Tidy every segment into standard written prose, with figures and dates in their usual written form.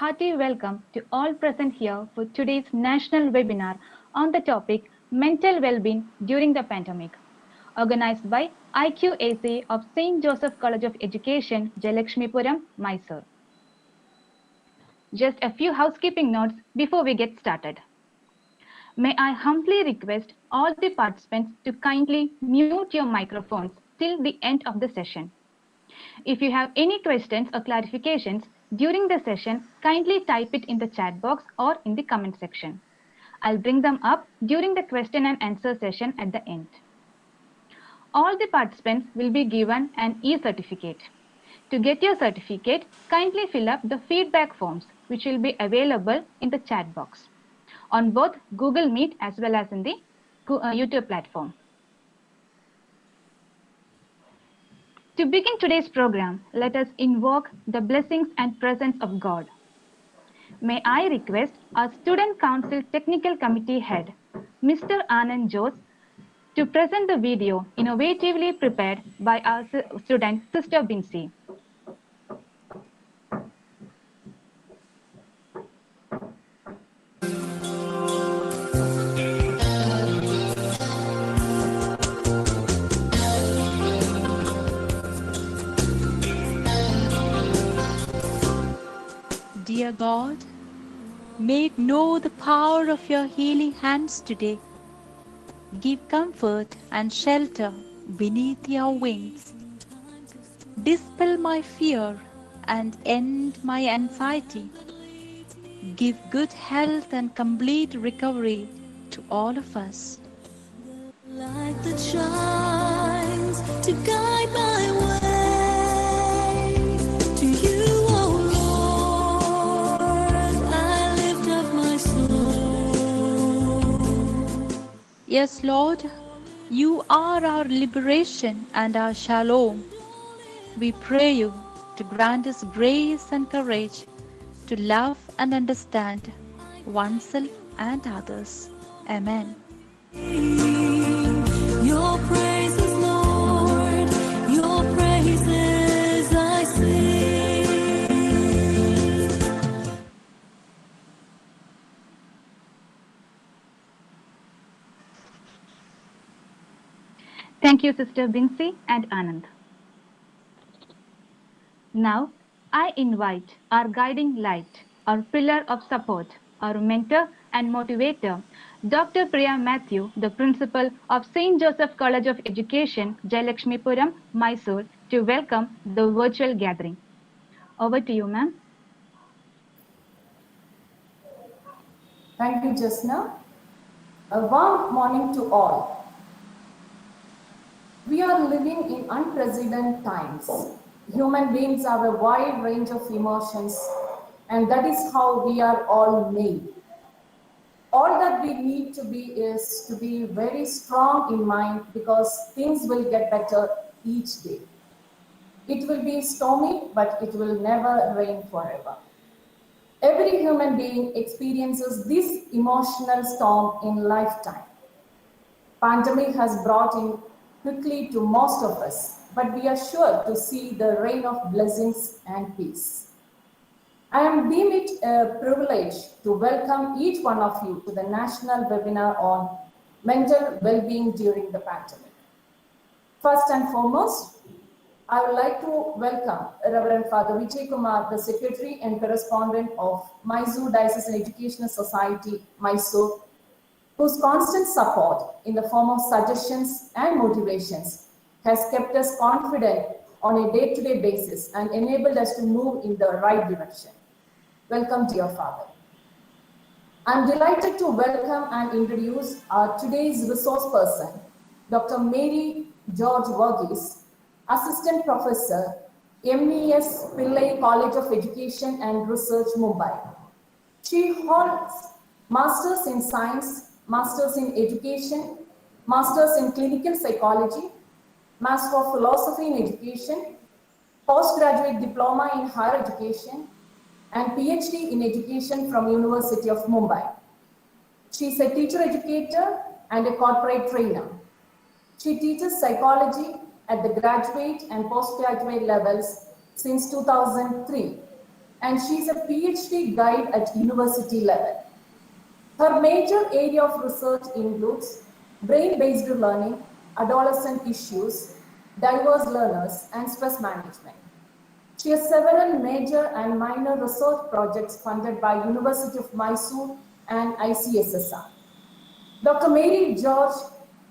hearty welcome to all present here for today's national webinar on the topic Mental Wellbeing during the Pandemic, organized by IQAC of St. Joseph College of Education, Jalakshmipuram, Mysuru. Just a few housekeeping notes before we get started. May I humbly request all the participants to kindly mute your microphones till the end of the session. If you have any questions or clarifications during the session, kindly type it in the chat box or in the comment section. I'll bring them up during the question and answer session at the end. All the participants will be given an e-certificate. To get your certificate, kindly fill up the feedback forms which will be available in the chat box on both Google Meet as well as in the YouTube platform. To begin today's program, let us invoke the blessings and presence of God. May I request our Student Council Technical Committee Head, Mr. Anand Jose, to present the video innovatively prepared by our student, Sister Binsi. Dear God, may it know the power of your healing hands today. Give comfort and shelter beneath your wings. Dispel my fear and end my anxiety. Give good health and complete recovery to all of us. Light that shines to guide my way. To you, oh Lord, I lift up my soul. Yes, Lord, you are our liberation and our shalom. We pray you to grant us grace and courage to love and understand oneself and others. Amen. Your praises, Lord, your praises I sing. Thank you, Sister Binsi and Anand. Now, I invite our guiding light, our pillar of support, our mentor and motivator, Dr. Priya Matthew, the principal of St. Joseph College of Education, Jalakshmipuram, Mysuru, to welcome the virtual gathering. Over to you, ma'am. Thank you, Jasna. A warm morning to all. We are living in unprecedented times. Human beings have a wide range of emotions, and that is how we are all made. All that we need to be is to be very strong in mind, because things will get better each day. It will be stormy, but it will never rain forever. Every human being experiences this emotional storm in lifetime. Pandemic has brought in quickly to most of us, but we are sure to see the rain of blessings and peace. I am deemed it a privilege to welcome each one of you to the national webinar on mental well-being during the pandemic. First and foremost, I would like to welcome Reverend Father Vijay Kumar, the Secretary and Correspondent of Mysuru Diocesan Educational Society, Mysuru, whose constant support in the form of suggestions and motivations has kept us confident on a day-to-day basis and enabled us to move in the right direction. Welcome, dear Father. I'm delighted to welcome and introduce our today's resource person, Dr. Mary George Varghese, Assistant Professor, MES Pillai College of Education and Research, Mumbai. She holds Masters in Science, Masters in Education, Masters in Clinical Psychology, Master of Philosophy in Education, Postgraduate Diploma in Higher Education, and PhD in Education from University of Mumbai. She is a teacher educator and a corporate trainer. She teaches psychology at the graduate and postgraduate levels since 2003. and she's a PhD guide at university level. Her major area of research includes brain-based learning, adolescent issues, diverse learners, and stress management. She has several major and minor research projects funded by University of Mysuru and ICSSR. Dr. Mary George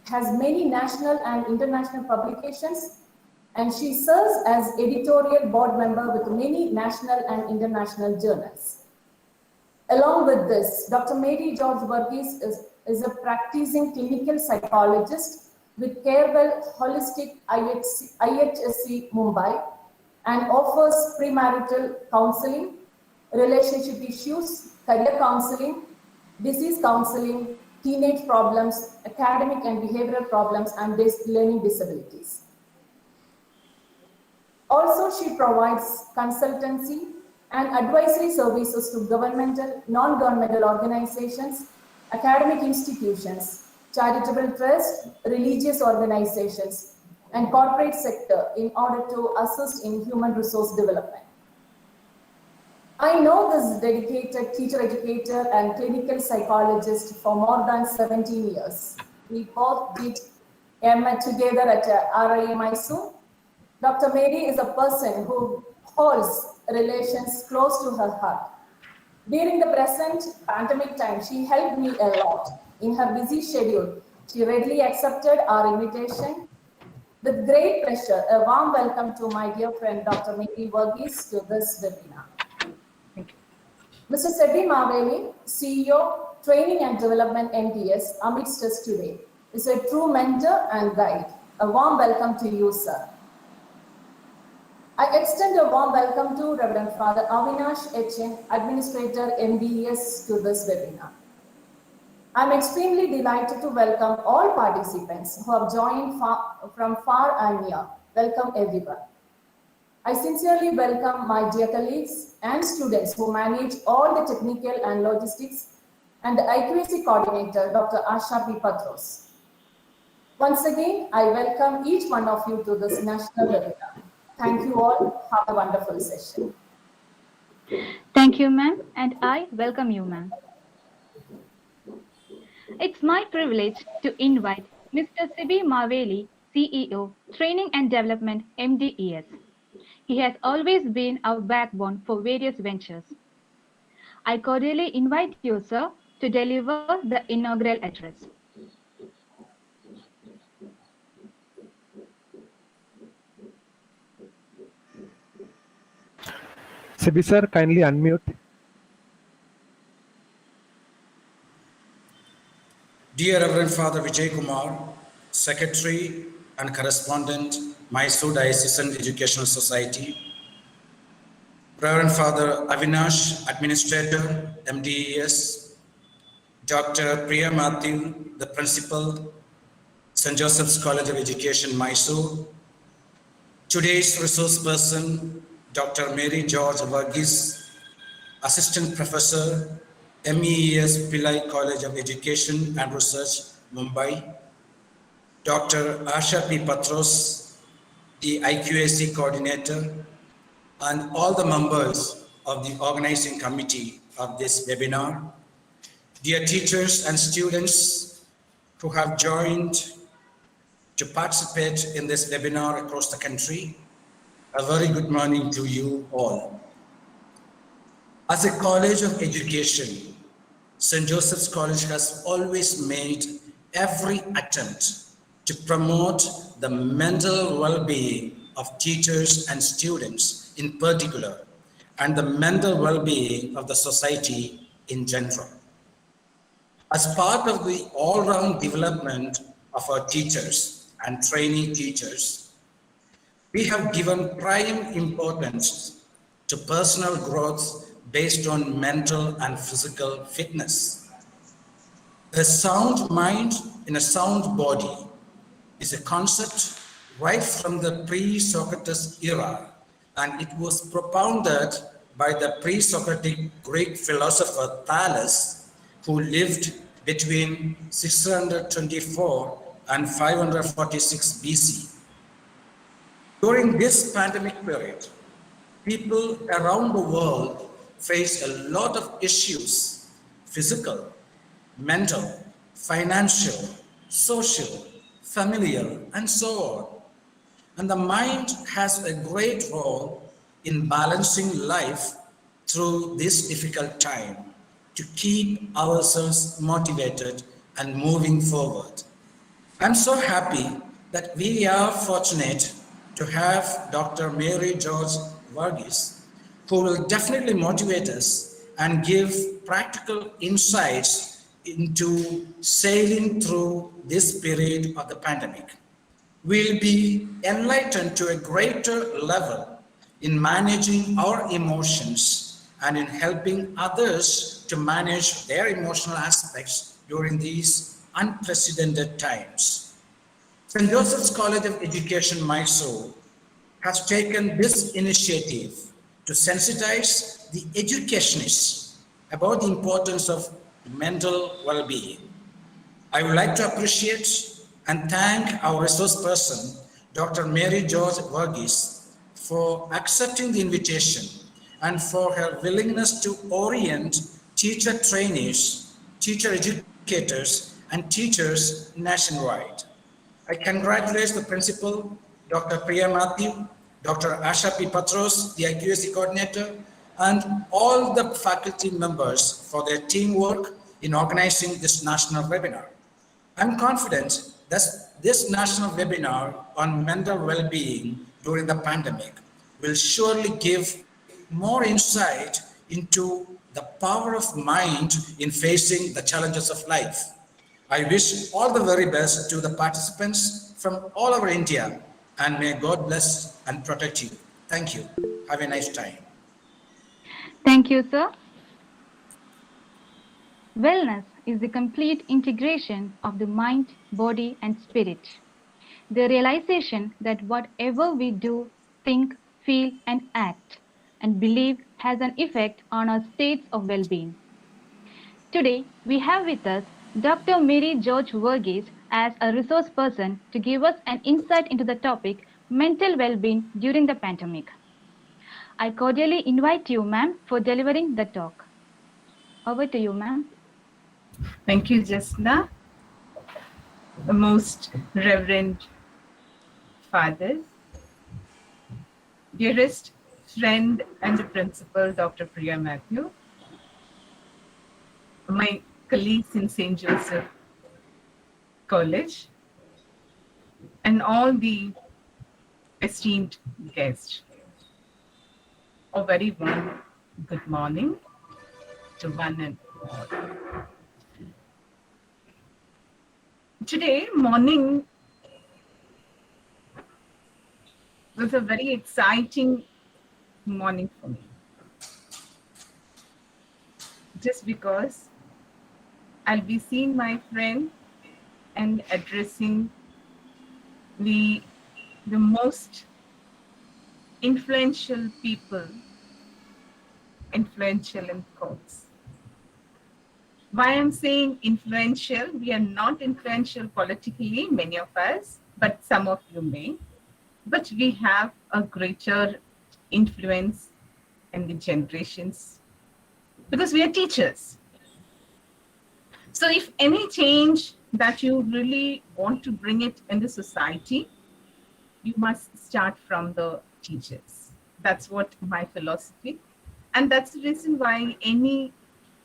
has many national and international publications, and she serves as editorial board member with many national and international journals. Along with this, Dr. Mary George Varghese is a practicing clinical psychologist with Carewell Holistic IHSC Mumbai and offers premarital counseling, relationship issues, career counseling, disease counseling, teenage problems, academic and behavioral problems, and learning disabilities. Also, she provides consultancy and advisory services to governmental, non-governmental organizations, academic institutions, charitable trusts, religious organizations, and corporate sector in order to assist in human resource development. I know this dedicated teacher educator and clinical psychologist for more than 17 years. We both did MA together at RIA Mysuru. Dr. Mary is a person who holds relations close to her heart. During the present pandemic time, she helped me a lot. In her busy schedule, she readily accepted our invitation. With great pleasure, a warm welcome to my dear friend, Dr. Mary Varghese, to this webinar. Mr. Sebi Maveli, CEO, Training and Development MDS, amidst us today, is a true mentor and guide. A warm welcome to you, sir. I extend a warm welcome to Reverend Father Avinash Etchen, Administrator MBES, to this webinar. I'm extremely delighted to welcome all participants who have joined from far and near. Welcome everyone. I sincerely welcome my dear colleagues and students who manage all the technical and logistics, and the IQAC coordinator, Dr. Asha P. Patros. Once again, I welcome each one of you to this national webinar. Thank you all. Have a wonderful session. Thank you, ma'am, and I welcome you, ma'am. It's my privilege to invite Mr. Sibi Maveli, CEO, Training and Development, MDES. He has always been our backbone for various ventures. I cordially invite you, sir, to deliver the inaugural address. Sibi sir, kindly unmute. Dear Reverend Father Vijay Kumar, Secretary and Correspondent, Mysuru Diocesan Educational Society, Reverend Father Avinash, Administrator, MDES, Dr. Priya Matthew, the Principal, St. Joseph's College of Education, Mysuru, today's resource person, Dr. Mary George Varghese, Assistant Professor, MEES Pillai College of Education and Research, Mumbai, Dr. Asha P. Patros, the IQAC Coordinator, and all the members of the organizing committee of this webinar, dear teachers and students who have joined to participate in this webinar across the country, a very good morning to you all. As a college of education, St. Joseph's College has always made every attempt to promote the mental well-being of teachers and students in particular, and the mental well-being of the society in general. As part of the all-round development of our teachers and trainee teachers, we have given prime importance to personal growth based on mental and physical fitness. A sound mind in a sound body is a concept right from the pre-Socrates era, and it was propounded by the pre-Socratic Greek philosopher Thales, who lived between 624 and 546 BC. During this pandemic period, People around the world face a lot of issues: physical, mental, financial, social, familial, and so on. And the mind has a great role in balancing life through this difficult time to keep ourselves motivated and moving forward. I'm so happy that we are fortunate to have Dr. Mary George Varghese, who will definitely motivate us and give practical insights into sailing through this period of the pandemic. We'll be enlightened to a greater level in managing our emotions and in helping others to manage their emotional aspects during these unprecedented times. St. Joseph's College of Education, Mysuru, has taken this initiative to sensitize the educationists about the importance of mental well-being. I would like to appreciate and thank our resource person, Dr. Mary George Varghese, for accepting the invitation and for her willingness to orient teacher trainees, teacher educators, and teachers nationwide. I congratulate the principal, Dr. Priya Matthew, Dr. Asha P. Patros, the IQAC coordinator, and all the faculty members for their teamwork in organizing this national webinar. I'm confident that this national webinar on mental well-being during the pandemic will surely give more insight into the power of mind in facing the challenges of life. I wish all the very best to the participants from all over India, and may God bless and protect you. Thank you. Have a nice time. Thank you, sir. Wellness is the complete integration of the mind, body, and spirit. The realization that whatever we do, think, feel, and act and believe has an effect on our states of well being. Today, we have with us Dr. Mary George Varghese as a resource person to give us an insight into the topic mental well being during the pandemic. I cordially invite you, ma'am, for delivering the talk. Over to you, ma'am. Thank you, Jasna. The most reverend fathers, dearest friend and the principal, Dr. Priya Matthew, my colleagues in St. Joseph College, and all the esteemed guests. A very warm good morning to one and all. Today morning was a very exciting morning for me. Just because I'll be seeing my friend and addressing the most influential people, influential in quotes. Why I'm saying influential, we are not influential politically, many of us, but some of you may. But we have a greater influence in the generations because we are teachers. So if any change that you really want to bring it in the society, you must start from the teachers. That's what my philosophy. And that's the reason why any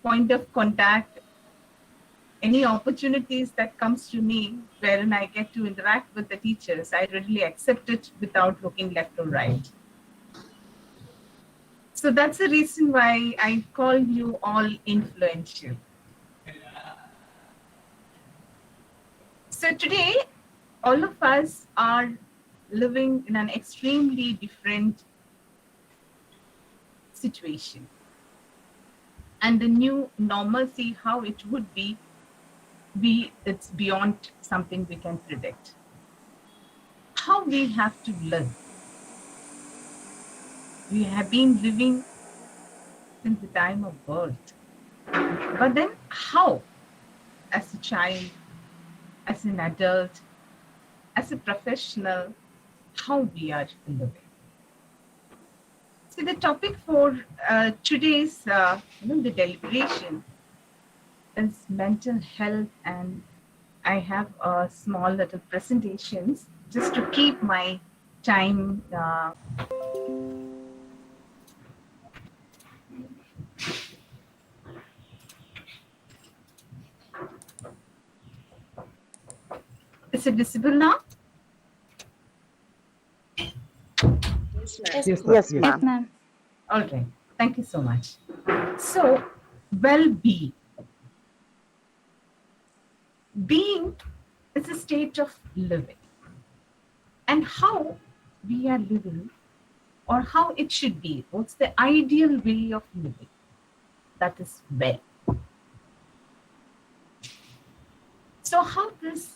point of contact, any opportunities that comes to me wherein I get to interact with the teachers, I readily accept it without looking left or right. So that's the reason why I call you all influential. So today, all of us are living in an extremely different situation. And the new normalcy, how it would be, it's beyond something we can predict. How we have to live. We have been living since the time of birth. But then how, as a child, as an adult, as a professional, how we are living. See, the topic for today's the deliberation is mental health, and I have a small little presentations just to keep my time. Is it visible now? Yes, ma'am. Yes, Yes. Yes, ma'am. ma'am. All right. Thank you so much. So, well-being. Being is a state of living, and how we are living, or how it should be. What's the ideal way of living? That is well. So, how this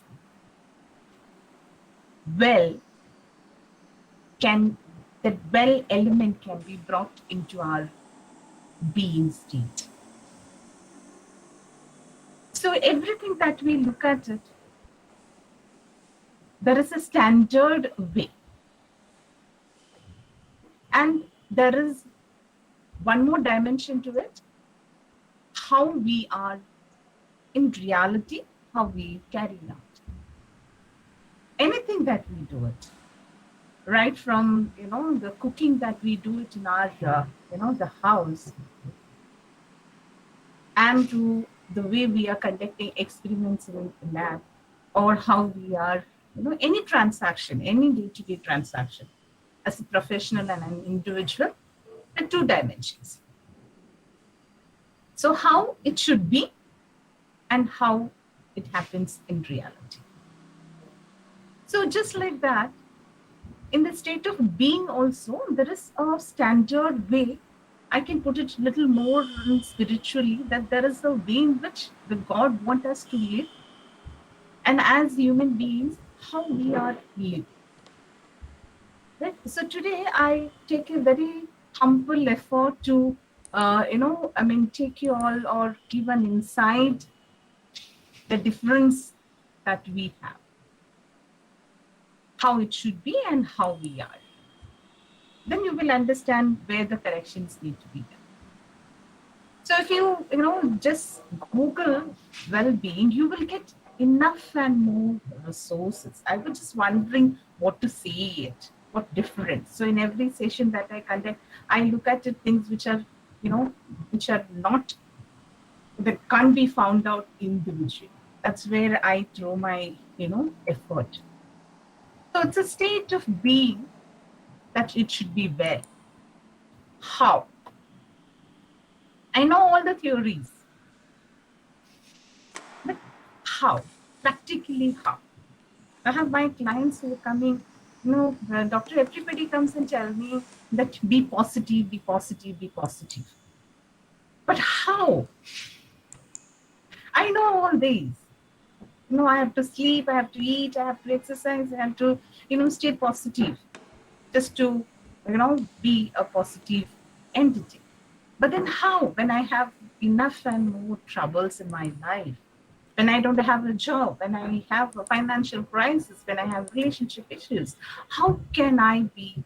well can that well element can be brought into our being state? So, everything that we look at it, there is a standard way, and there is one more dimension to it: how we are in reality, how we carry it out. Anything that we do it, right from the cooking that we do it in our the house, and to the way we are conducting experiments in lab, or how we are any transaction, any day-to-day transaction, as a professional and an individual, the two dimensions. So how it should be and how it happens in reality. So just like that, in the state of being also, there is a standard way. I can put it a little more spiritually, that there is a way in which the God wants us to live, and as human beings, how we are living. Right? So today I take a very humble effort to, take you all or give an insight, the difference that we have, how it should be and how we are. Then you will understand where the corrections need to be done. So if you just Google well-being, you will get enough and more resources. I was just wondering what to say it, what difference. So in every session that I conduct, I look at it, things which are, which are not, that can't be found out individually. That's where I throw my, effort. So it's a state of being that it should be well. How? I know all the theories, but how? Practically how? I have my clients who are coming, doctor, everybody comes and tell me that be positive, be positive, be positive. But how? I know all these. I have to sleep, I have to eat, I have to exercise, I have to, stay positive just to, be a positive entity. But then how? When I have enough and more troubles in my life, when I don't have a job, when I have a financial crisis, when I have relationship issues, how can I be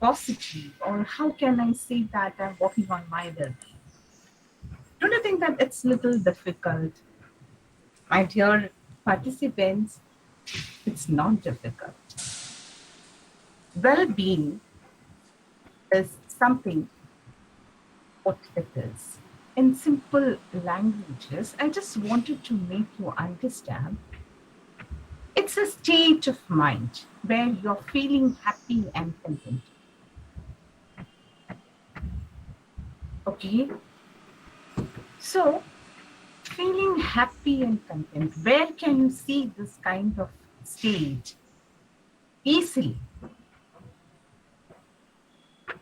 positive, or how can I say that I'm working on my well-being? Don't you think that it's a little difficult? My dear participants, it's not difficult. Well-being is something what it is. In simple languages, I just wanted to make you understand it's a state of mind where you're feeling happy and content. Okay? So, feeling happy and content, where can you see this kind of state? Easily.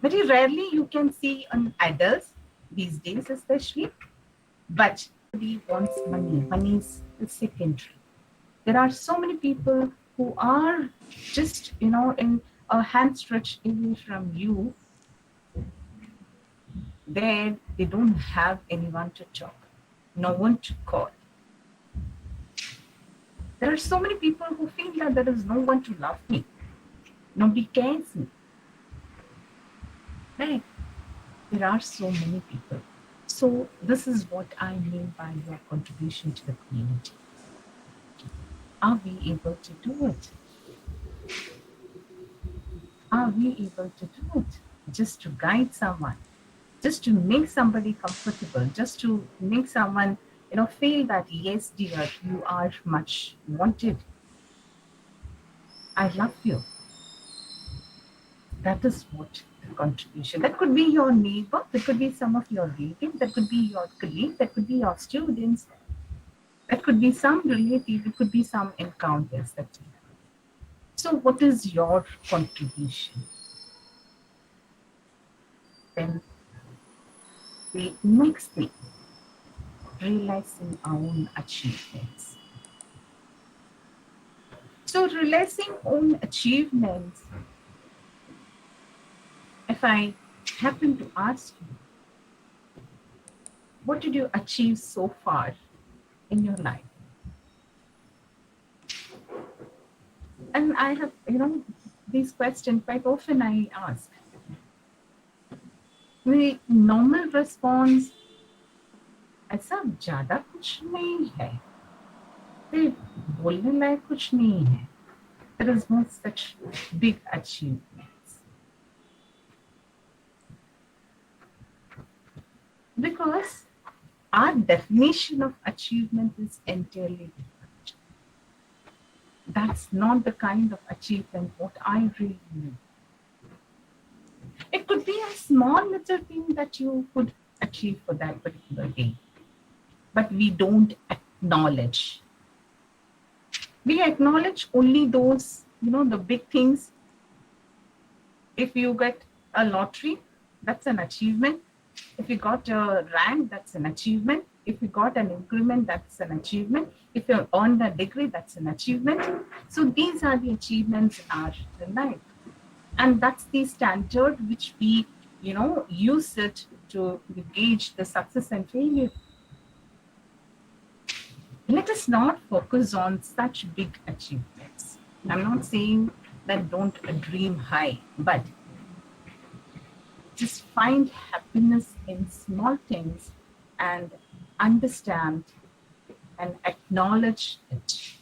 Very rarely you can see on adults these days, especially, but everybody wants money. Money is secondary. There are so many people who are just, in a hand stretch away from you, there they don't have anyone to talk, no one to call. There are so many people who feel that there is no one to love me, nobody cares me. Right? There are so many people. So this is what I mean by your contribution to the community. Are we able to do it? Are we able to do it? Just to guide someone, just to make somebody comfortable, just to make someone, feel that, yes, dear, you are much wanted. I love you. That is what the contribution. That could be your neighbor, that could be some of your relatives, that could be your colleague, that could be your students, that could be some relative, it could be some encounters that you have. So, what is your contribution? Then the next thing, realizing our own achievements. So, realizing own achievements, if I happen to ask you, what did you achieve so far in your life? And I have, these questions quite often I ask. The normal response, ऐसा ज़्यादा कुछ नहीं है, फिर बोलने लायक कुछ नहीं है. There is no such big achievements. Because our definition of achievement is entirely different. That's not the kind of achievement what I really mean. It could be a small little thing that you could achieve for that particular day, but we don't acknowledge. We acknowledge only those, the big things. If you get a lottery, that's an achievement. If you got a rank, that's an achievement. If you got an increment, that's an achievement. If you earned a degree, that's an achievement. So these are the achievements in our life. And that's the standard which we, use it to gauge the success and failure. Let us not focus on such big achievements. I'm not saying that don't dream high, but just find happiness in small things and understand and acknowledge it.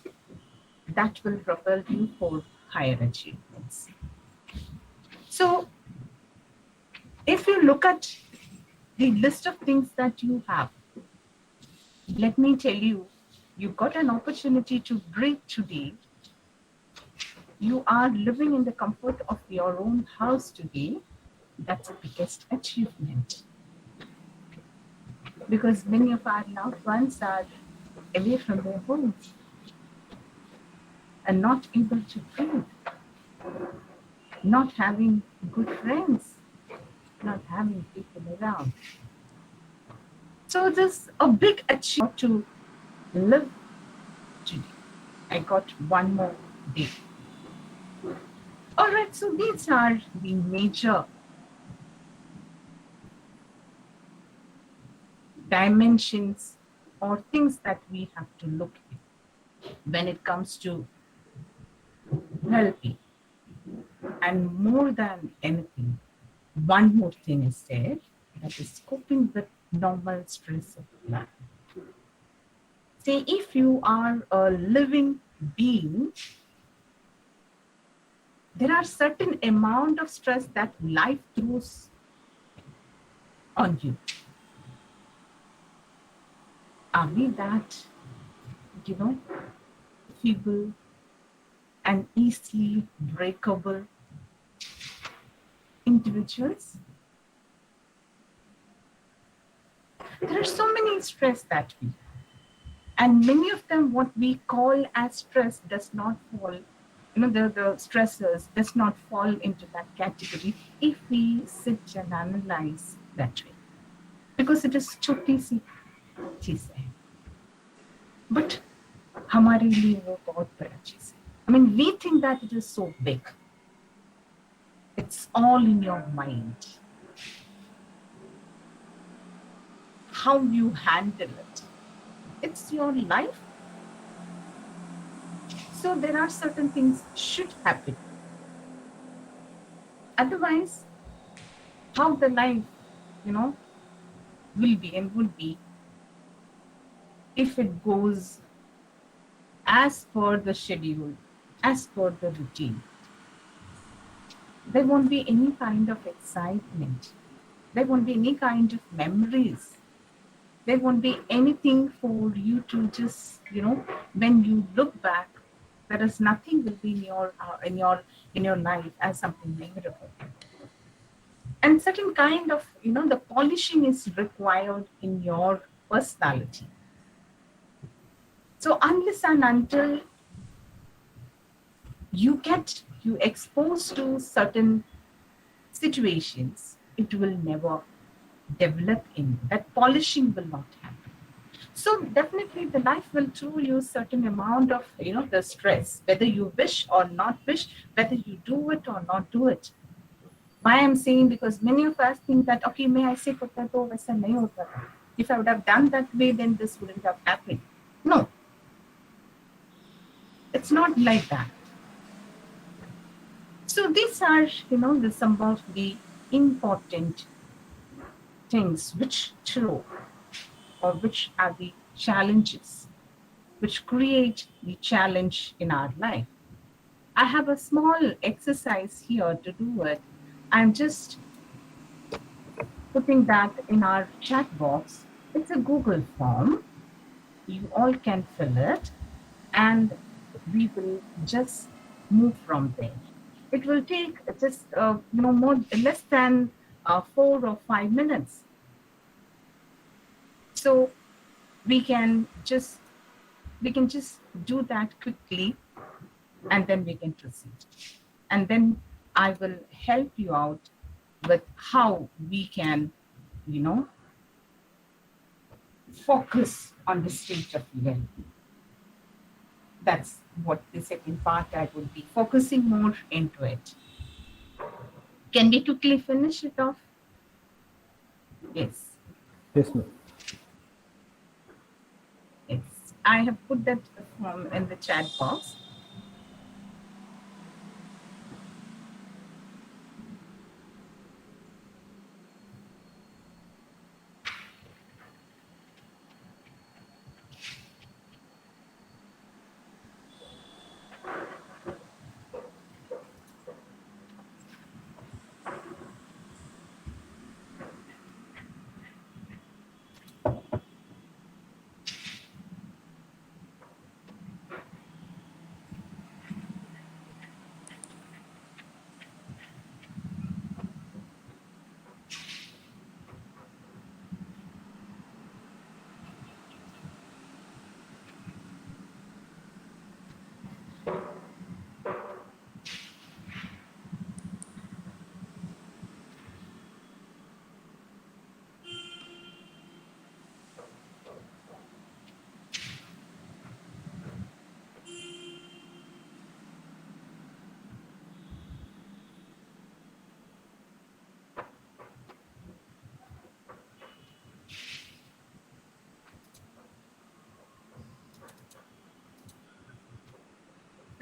That will propel you for higher achievements. So, if you look at the list of things that you have, let me tell you, you got an opportunity to breathe today. You are living in the comfort of your own house today. That's the biggest achievement. Because many of our loved ones are away from their homes and not able to breathe, not having good friends, not having people around. So there's a big achievement to live today. I got one more day. All right, so these are the major dimensions or things that we have to look at when it comes to well-being. And more than anything, one more thing is there, that is coping with normal stress of life. Say, if you are a living being, there are certain amount of stress that life throws on you. Are we that, feeble and easily breakable individuals? There are so many stress that we have. And many of them, what we call as stress, does not fall, the stressors does not fall into that category if we sit and analyze that way. Because it is छोटी सी चीज है. But हमारे लिए वो बहुत बड़ा चीज है. I mean, we think that it is so big. It's all in your mind. How you handle it. It's your life. So there are certain things should happen. Otherwise, how the life will be and would be if it goes as per the schedule, as per the routine. There won't be any kind of excitement. There won't be any kind of memories. There won't be anything for you to just, when you look back, there is nothing will be in your life as something memorable. And certain kind of, the polishing is required in your personality. So unless and until you exposed to certain situations, it will never develop in you. That polishing will not happen. So definitely the life will throw you certain amount of, the stress, whether you wish or not wish, whether you do it or not do it. Why I'm saying, because many of us think that, okay, may I say potato, वैसा नहीं होता था. If I would have done that way, then this wouldn't have happened. No, it's not like that. So these are, some of the important things which throw, or which are the challenges which create the challenge in our life. I have a small exercise here to do it. I'm just putting that in our chat box. It's a Google form. You all can fill it, and we will just move from there. It will take just less than 4 or 5 minutes. So we can just do that quickly, and then we can proceed. And then I will help you out with how we can, focus on the state of well-being. That's what the second part I would be focusing more into it. Can we quickly finish it off? Yes. Yes, ma'am. Yes. I have put that form in the chat box.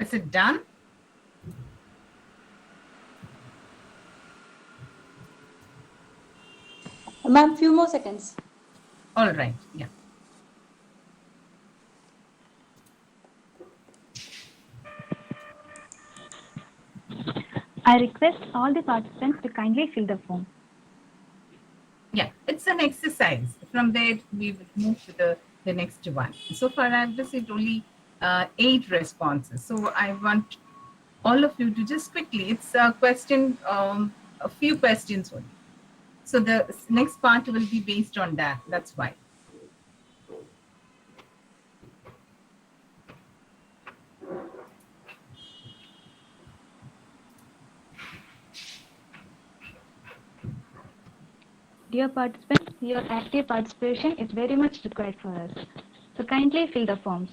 Is it done? Ma'am, few more seconds. All right. Yeah. I request all the participants to kindly fill the form. Yeah, it's an exercise. From there, we will move to the next one. So far, I've received only 8 responses. So I want all of you to just quickly, it's a question, a few questions only. So the next part will be based on that. That's why. Dear participants, your active participation is very much required for us. So kindly fill the forms.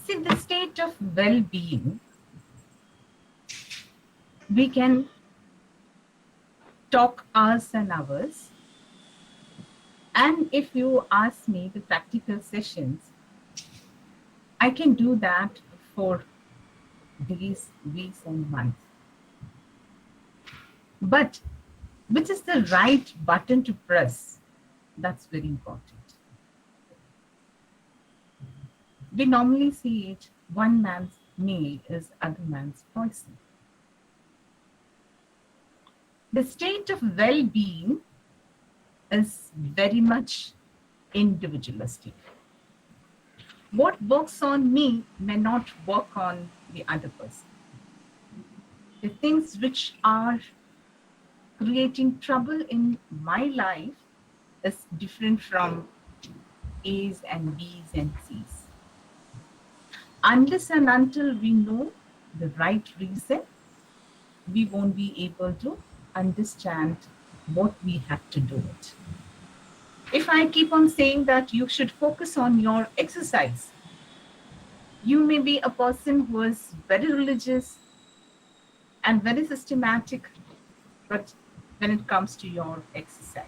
See, the state of well-being, we can talk hours and hours, And if you ask me the practical sessions, I can do that for days, weeks, and months. But which is the right button to press? That's very important. We normally see it, one man's meal is other man's poison. The state of well-being is very much individualistic. What works on me may not work on the other person. The things which are creating trouble in my life is different from A's and B's and C's. Unless and until we know the right reason, we won't be able to understand what we have to do it. If I keep on saying that you should focus on your exercise, you may be a person who is very religious and very systematic, but when it comes to your exercise.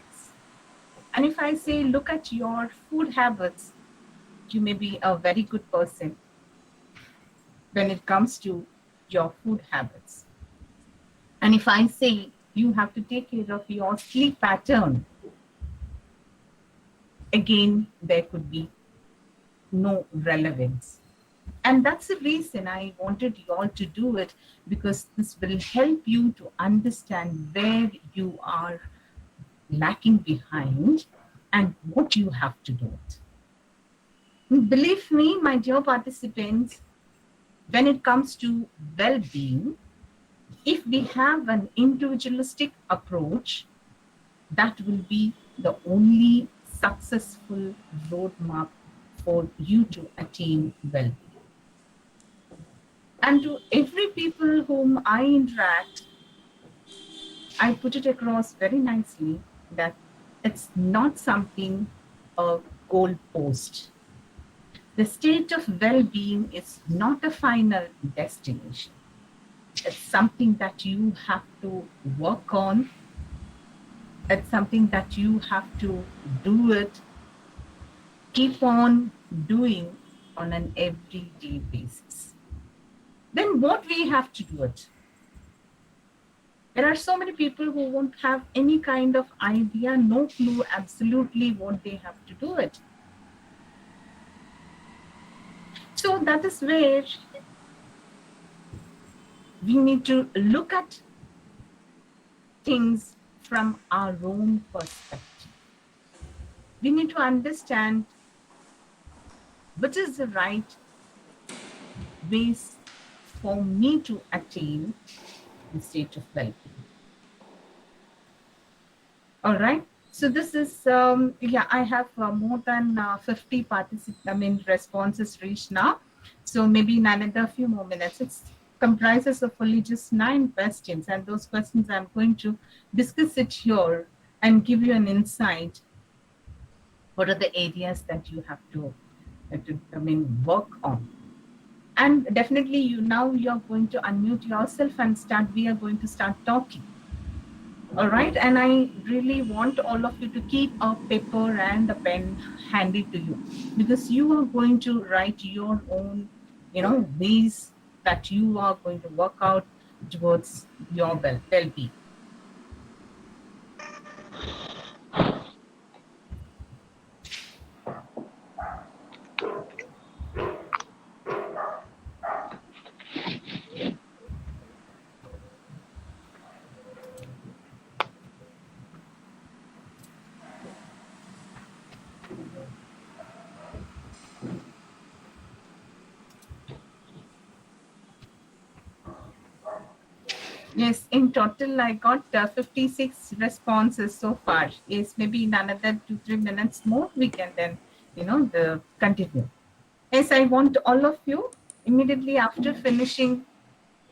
And if I say, look at your food habits, you may be a very good person when it comes to your food habits. And if I say you have to take care of your sleep pattern, again, there could be no relevance. And that's the reason I wanted you all to do it, because this will help you to understand where you are lacking behind and what you have to do it. Believe me, my dear participants, when it comes to well-being, if we have an individualistic approach, that will be the only successful roadmap for you to attain well-being. And to every people whom I interact, I put it across very nicely that it's not something a goal post. The state of well-being is not a final destination. It's something that you have to work on. It's something that you have to do it, keep on doing on an everyday basis. Then what we have to do it? There are so many people who won't have any kind of idea, no clue absolutely what they have to do it. So that is where we need to look at things from our own perspective. We need to understand which is the right ways for me to attain the state of well-being. All right. So this is, yeah, I have more than 50 responses reached now. So maybe in another few more minutes. It comprises of only just 9 questions, and those questions I'm going to discuss it here and give you an insight. What are the areas that you have to work on? And definitely you're going to unmute yourself and we are going to start talking. All right. And I really want all of you to keep a paper and a pen handy to you, because you are going to write your own, ways that you are going to work out towards your well-being. Yes, in total, I got 56 responses so far. Yes, maybe in another 2-3 minutes more, we can then, continue. Yes, I want all of you immediately after finishing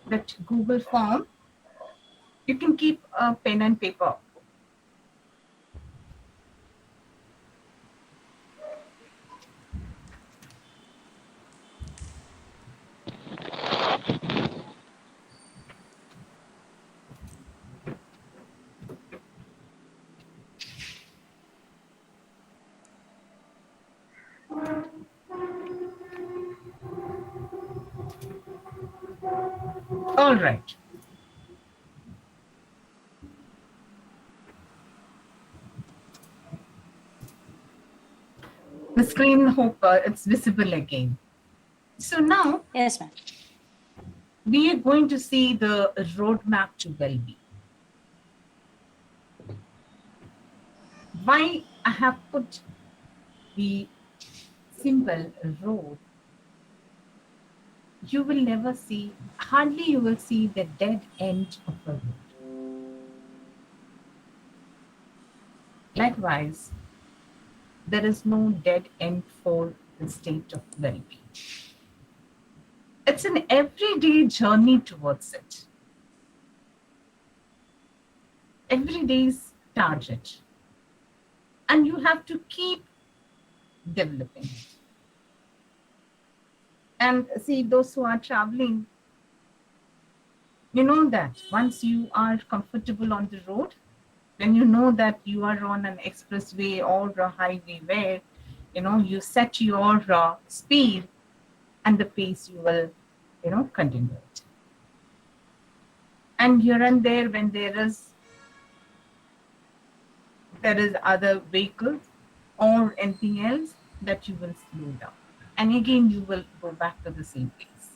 that Google form, you can keep a pen and paper. All right. The screen, hope it's visible again. So now Yes, ma'am. we are going to see the roadmap to well-being. Why I have put the symbol road, you will never see, hardly you will see the dead end of a road. Likewise, there is no dead end for the state of well-being. It's an everyday journey towards it. Every day's target. And you have to keep developing. And see, those who are traveling, you know that once you are comfortable on the road, when you know that you are on an expressway or a highway where, you set your speed and the pace you will, continue it. And here and there, when there is other vehicles or anything else, that you will slow down. And again, you will go back to the same pace.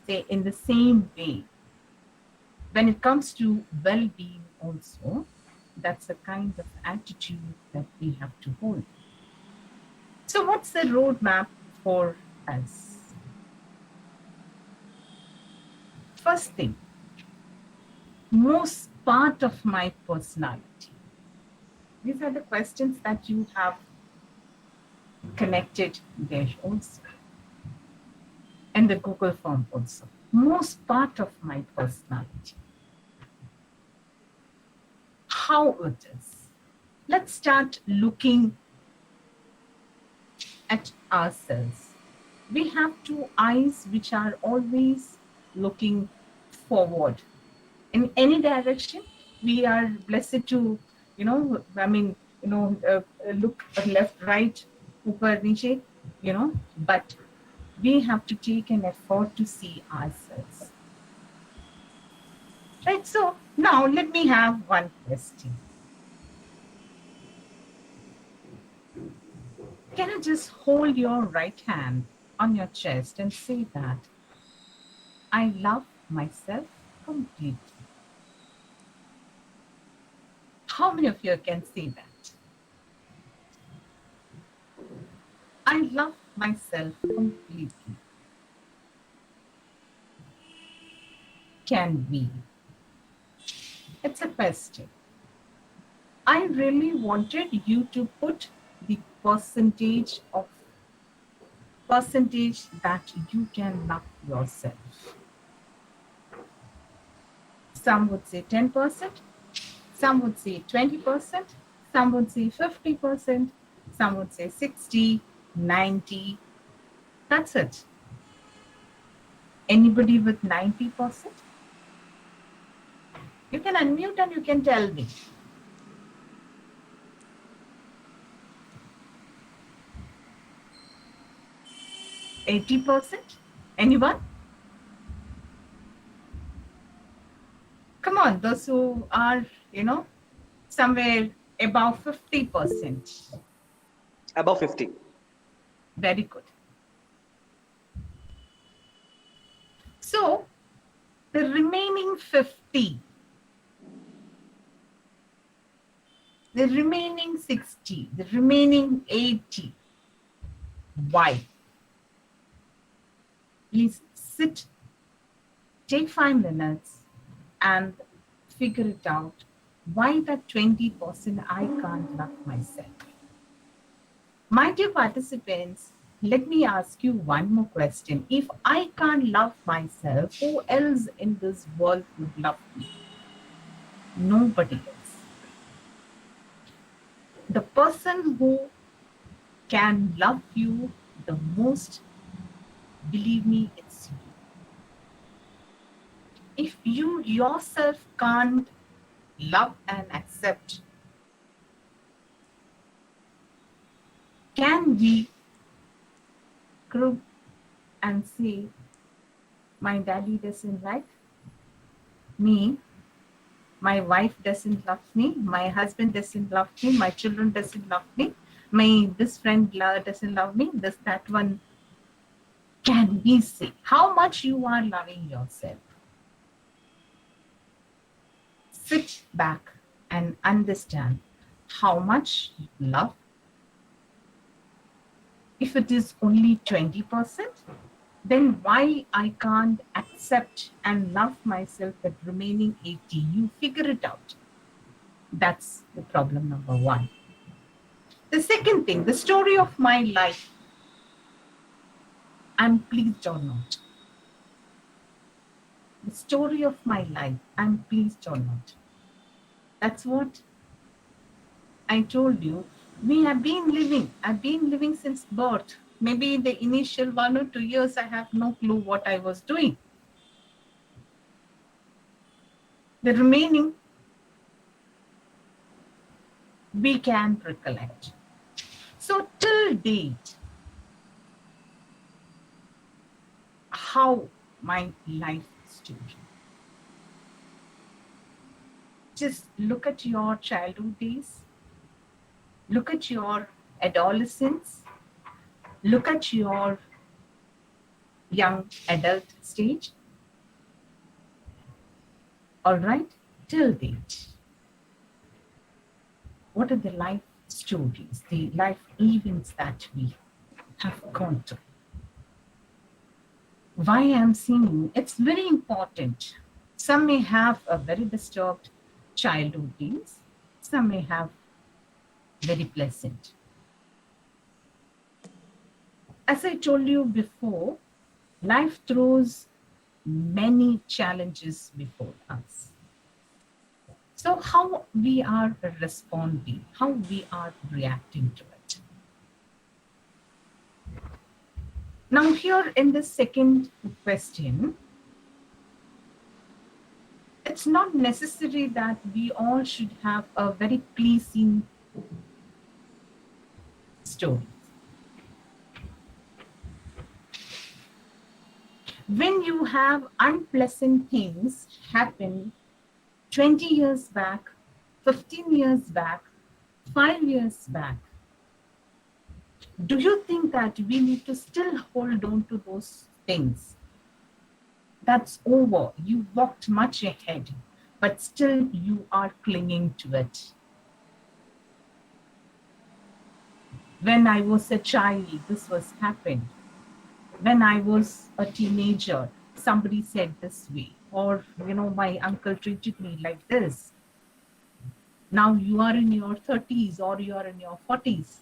Say, in the same way, when it comes to well-being also, that's a kind of attitude that we have to hold. So what's the roadmap for us? First thing, most part of my personality. These are the questions that you have connected there also. And the Google form also. Most part of my personality. How it is. Let's start looking at ourselves. We have two eyes which are always looking forward in any direction. We are blessed to, look left, right, upar, niche, but we have to take an effort to see ourselves. Right, so now let me have one question. Can you just hold your right hand on your chest and say that I love myself completely? How many of you can say that? I love myself completely. Can we? It's a question. I really wanted you to put the percentage that you can love yourself. Some would say 10%, some would say 20%, some would say 50%, some would say 60, 90. That's it. Anybody with 90%? You can unmute and you can tell me. 80%? Anyone? Come on, those who are, somewhere above 50%. Above 50. Very good. So, the remaining 50, the remaining 60, the remaining 80, why? Please sit, take 5 minutes and figure it out. Why that 20% I can't love myself? My dear participants, let me ask you one more question. If I can't love myself, who else in this world would love me? Nobody else. The person who can love you the most, believe me, it's you. If you yourself can't love and accept, can we group and say, My daddy doesn't like me. My wife doesn't love me. My husband doesn't love me. My children doesn't love me. This friend doesn't love me. That one. Can we see how much you are loving yourself? Sit back and understand how much you love. If it is only 20%, then why I can't accept and love myself at remaining 80? You figure it out. That's the problem number one. The second thing, the story of my life, I'm pleased or not. The story of my life, I'm pleased or not. That's what I told you. I've been living since birth. Maybe in the initial 1 or 2 years, I have no clue what I was doing. The remaining, we can recollect. So till date, how my life stood. Just look at your childhood days. Look at your adolescence. Look at your young adult stage. All right, till date. What are the life stories, the life events that we have gone through? Why I'm saying it's very important. Some may have a very disturbed childhood days. Some may have very pleasant. As I told you before, life throws many challenges before us. So how we are responding, how we are reacting to it. Now here in the second question, it's not necessary that we all should have a very pleasing story. When you have unpleasant things happen 20 years back, 15 years back, 5 years back, do you think that we need to still hold on to those things? That's over. You walked much ahead, but still you are clinging to it. When I was a child, this was happened. When I was a teenager, somebody said this way, or my uncle treated me like this. Now you are in your 30s or you are in your 40s.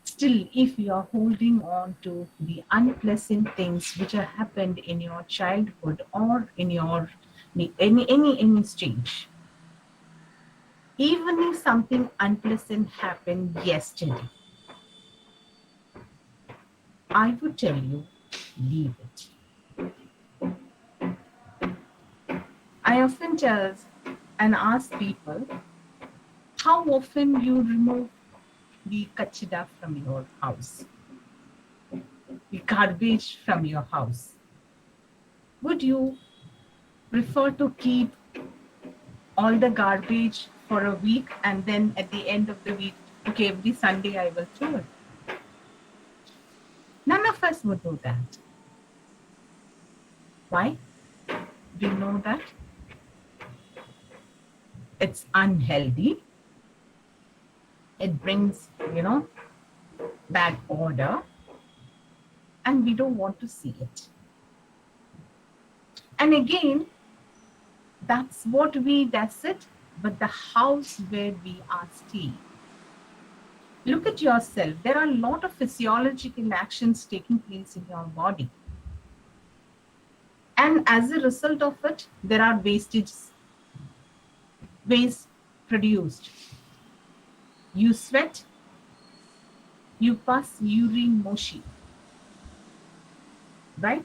Still, if you are holding on to the unpleasant things which have happened in your childhood or in your any stage, even if something unpleasant happened yesterday, I would tell you, leave it. I often tell and ask people how often you remove the kachida from your house, the garbage from your house. Would you prefer to keep all the garbage for a week and then at the end of the week, okay, every Sunday I will throw it? None of us would do that. Why? We know that it's unhealthy. It brings, bad odor, and we don't want to see it. And again, that's what that's it, but the house where we are staying. Look at yourself. There are a lot of physiological actions taking place in your body. And as a result of it, there are waste produced. You sweat, you pass urine motion, right?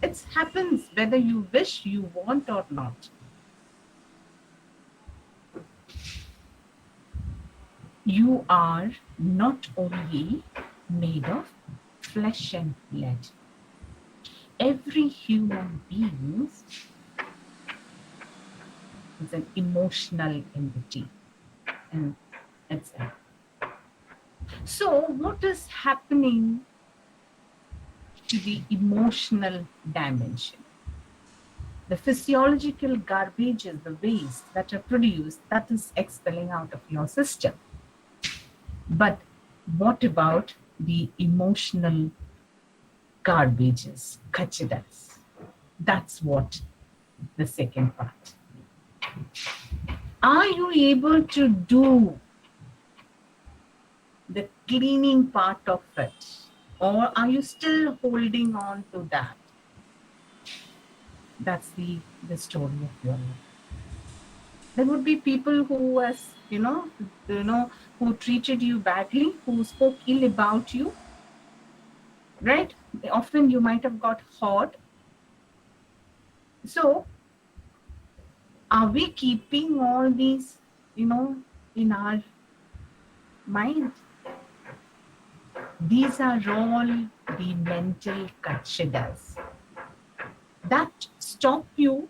It happens whether you wish, you want or not. You are not only made of flesh and blood. every human being is an emotional entity in itself. So, what is happening to the emotional dimension? The physiological garbages, the waste that are produced, that is expelling out of your system. But what about the emotional garbages, kachidas? That's what the second part. Are you able to do the cleaning part of it? Or are you still holding on to that? That's the story of your life. There would be people who who treated you badly, who spoke ill about you, right? Often you might have got hurt. So are we keeping all these, in our mind? These are all the mental kachidas that stop you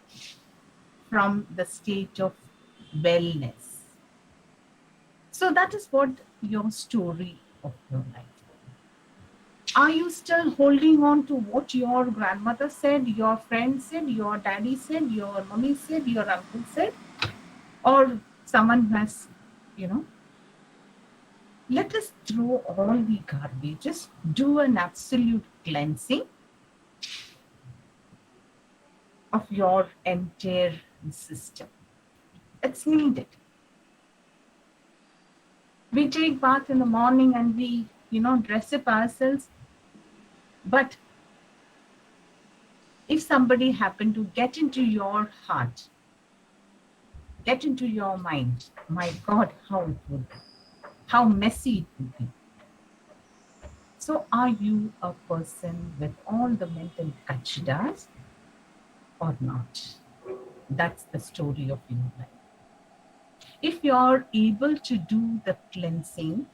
from the state of wellness. So that is what your story of your life. Are you still holding on to what your grandmother said, your friend said, your daddy said, your mommy said, your uncle said? Or someone has, let us throw all the garbages, do an absolute cleansing of your entire system. It's needed. We take bath in the morning and we, dress up ourselves. But if somebody happened to get into your heart, get into your mind, my God, how it would be, how messy it would be. So are you a person with all the mental kachidas or not? That's the story of your life. If you're able to do the cleansing,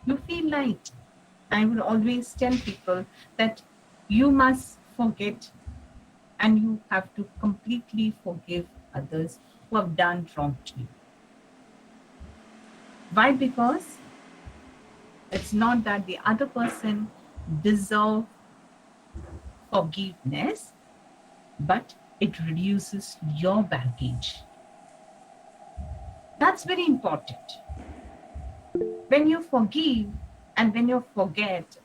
you feel light. I will always tell people that you must forget and you have to completely forgive others who have done wrong to you. Why? Because it's not that the other person deserves forgiveness, but it reduces your baggage. That's very important. When you forgive and when you forget,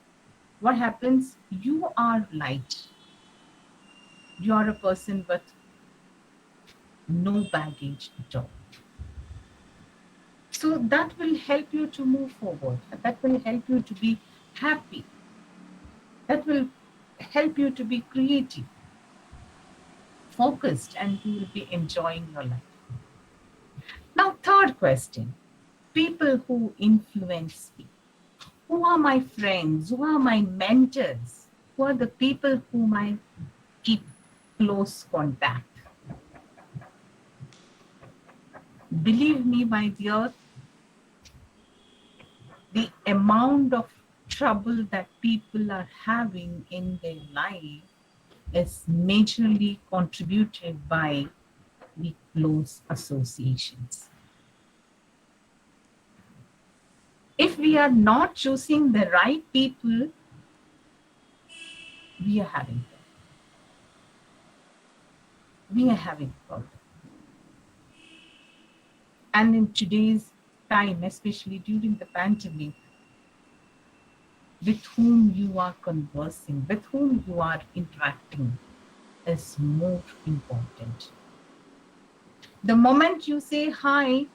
what happens? You are light. You are a person with no baggage at all. So that will help you to move forward. That will help you to be happy. That will help you to be creative, focused, and you will be enjoying your life. Now, third question. People who influence me. Who are my friends? Who are my mentors? Who are the people whom I keep close contact? Believe me, my dear, the amount of trouble that people are having in their life is majorly contributed by the close associations. If we are not choosing the right people, we are having problem. We are having problem. And in today's time, especially during the pandemic, with whom you are conversing, with whom you are interacting is more important. The moment you say hi,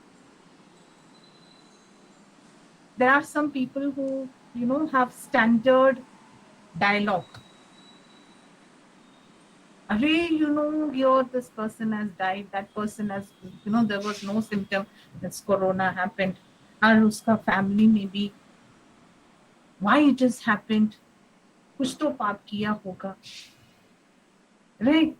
there are some people who, have standard dialogue. This person has died, that person has, there was no symptom, this corona happened, or uska family maybe, why it just happened, kuch to paap kiya hoga, right?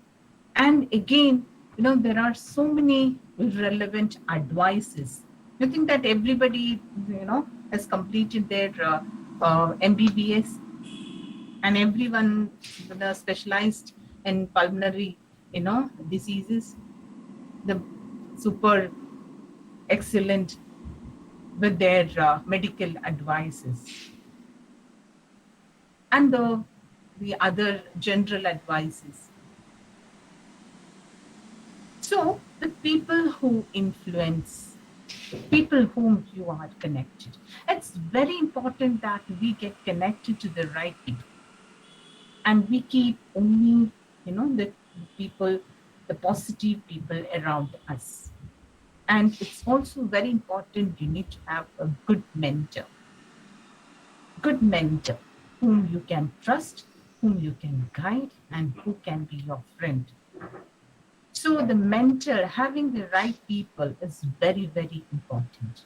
And again, there are so many relevant advices. You think that everybody, has completed their MBBS? And everyone specialized in pulmonary, diseases, the super excellent with their medical advices, and the other general advices. So the people who influence, people whom you are connected, it's very important that we get connected to the right people, and we keep only, the people, the positive people around us. And it's also very important, you need to have a good mentor whom you can trust, whom you can guide, and who can be your friend. So the mentor, having the right people is very, very important.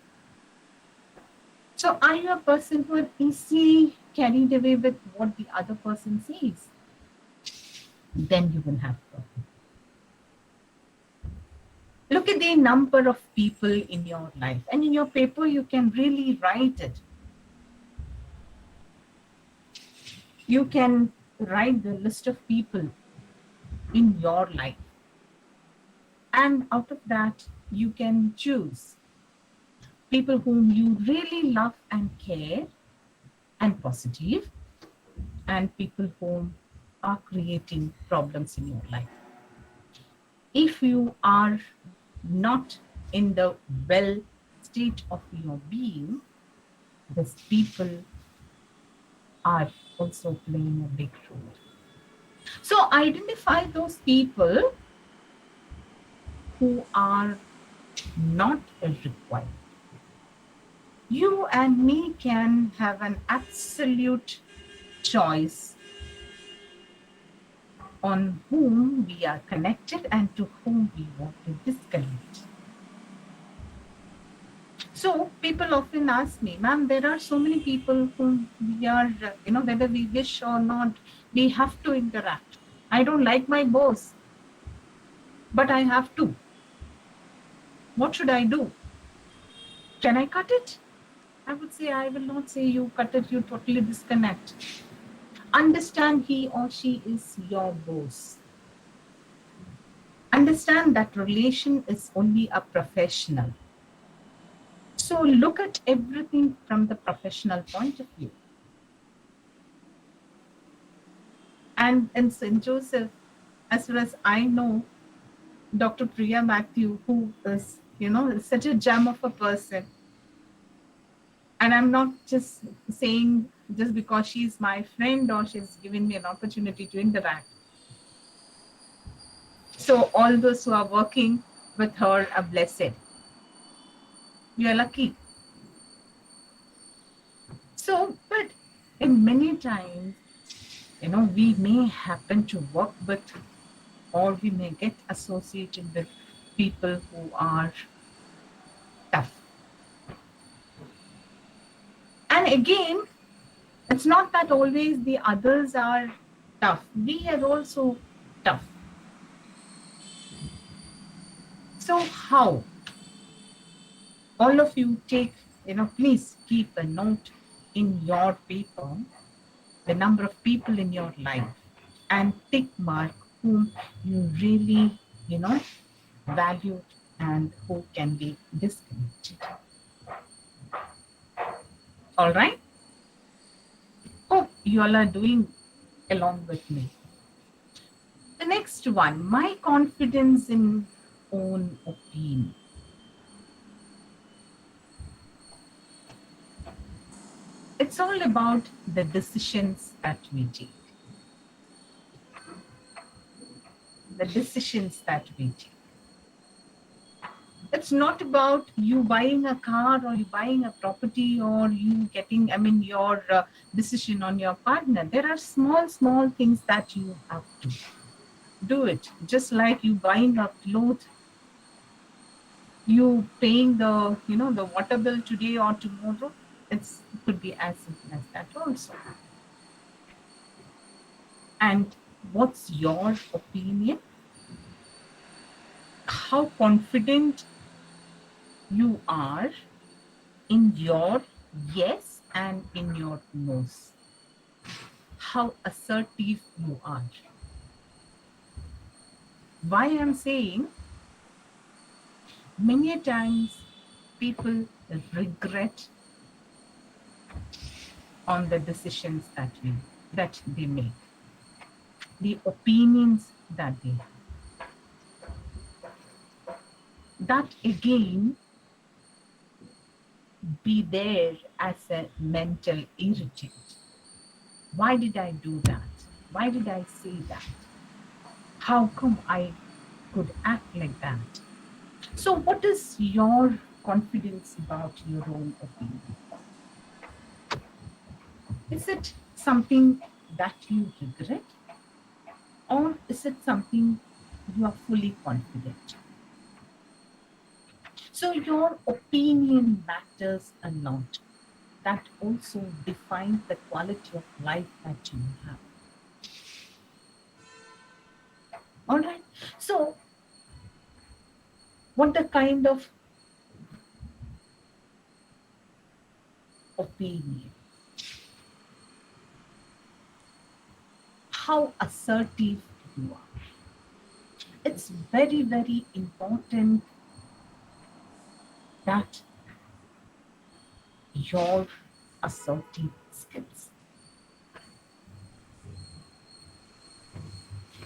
So are you a person who is easily carried away with what the other person says? Then you will have problem. Look at the number of people in your life, and in your paper you can really write it. You can write the list of people in your life, and out of that you can choose people whom you really love and care and positive, and people whom are creating problems in your life. If you are not in the well state of your being, these people are also playing a big role. So identify those people who are not required. You and me can have an absolute choice on whom we are connected and to whom we want to disconnect. So people often ask me, ma'am, there are so many people whom we are, whether we wish or not, we have to interact. I don't like my boss, but I have to. What should I do? Can I cut it? I would say, I will not say you cut it, you totally disconnect. Understand he or she is your boss. Understand that relation is only a professional. So look at everything from the professional point of view. And in St. Joseph, as far as I know, Dr. Priya Matthew, who is, such a gem of a person. And I'm not just saying just because she's my friend or she's given me an opportunity to interact. So all those who are working with her are blessed. You are lucky. So, but in many times, we may happen to work with, or we may get associated with people who are tough. And again, it's not that always the others are tough. We are also tough. So how? All of you take, please keep a note in your paper, the number of people in your life, and tick mark whom you really, value and who can be disconnected. All right? Hope you all are doing along with me. The next one, my confidence in own opinion. It's all about the decisions that we take. The decisions that we take. It's not about you buying a car or you buying a property or you getting, your decision on your partner. There are small things that you have to do it. Just like you buying a cloth, you paying the water bill today or tomorrow. It could be as simple as that also. And what's your opinion? How confident you are in your yes and in your no's. how assertive you are. Why I'm saying, many times people regret on the decisions that they make, the opinions that they have. That again be there as a mental irritant. Why did I do that? Why did I say that? How come I could act like that? So, what is your confidence about your own opinion? Is it something that you regret, or is it something you are fully confident? So, your opinion matters a lot. That also defines the quality of life that you have. All right. So, what the kind of opinion? How assertive you are. It's very, very important that your assertive skills.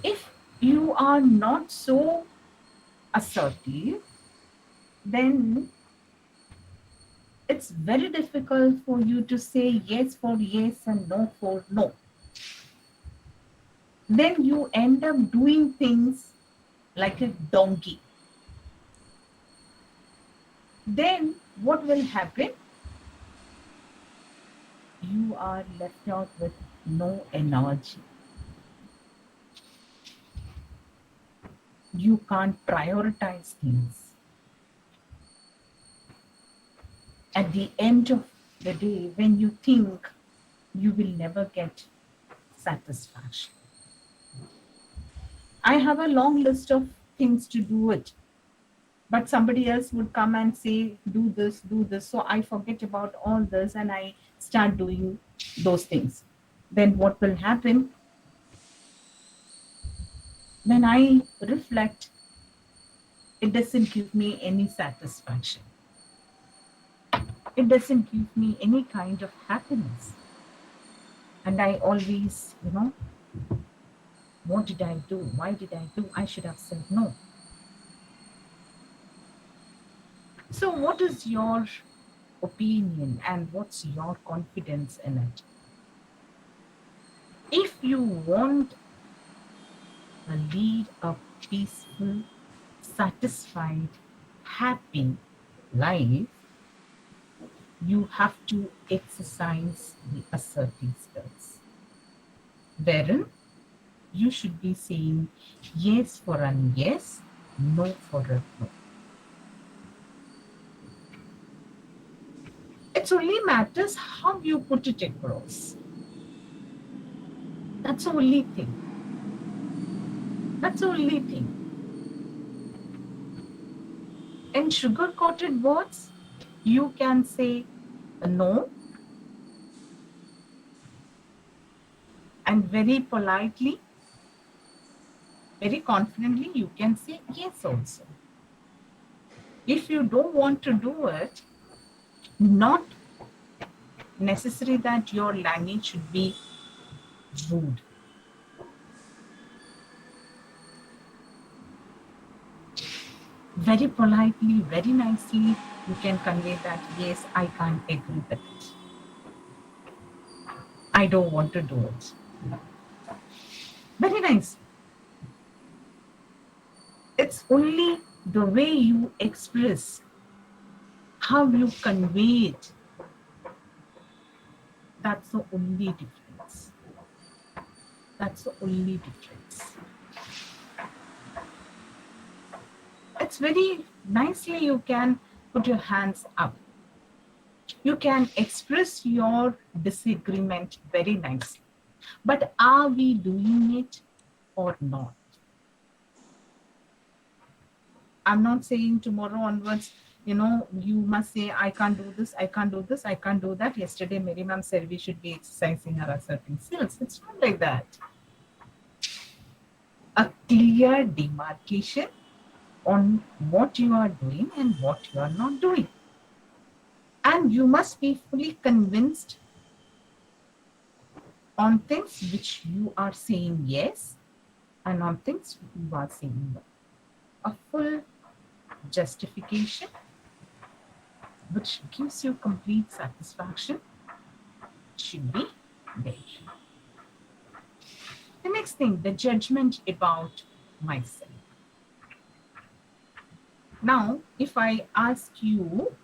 If you are not so assertive, then it's very difficult for you to say yes for yes and no for no. Then you end up doing things like a donkey. Then what will happen? You are left out with no energy. You can't prioritize things. At the end of the day, when you think, you will never get satisfaction. I have a long list of things to do it, but somebody else would come and say, do this, do this. So I forget about all this and I start doing those things. Then what will happen? When I reflect, it doesn't give me any satisfaction. It doesn't give me any kind of happiness. And I always, what did I do? Why did I do? I should have said no. So, what is your opinion and what's your confidence in it? If you want to lead a peaceful, satisfied, happy life, you have to exercise the assertive skills, wherein you should be saying yes for a yes, no for a no. It only matters how you put it across. That's the only thing. That's the only thing. In sugar-coated words, you can say no, and very politely, very confidently, you can say yes also. If you don't want to do it, not necessary that your language should be rude. Very politely, very nicely, you can convey that, yes, I can't agree with it. I don't want to do it. Very nice. It's only the way you express, how you convey it. That's the only difference. That's the only difference. It's very nicely you can put your hands up. You can express your disagreement very nicely. But are we doing it or not? I'm not saying tomorrow onwards You must say, I can't do this, I can't do this, I can't do that. Yesterday, Mary ma'am said we should be exercising our asserting skills. It's not like that. A clear demarcation on what you are doing and what you are not doing. And you must be fully convinced on things which you are saying yes and on things you are saying no. A full justification which gives you complete satisfaction should be there. The next thing, the judgment about myself. Now, if I ask you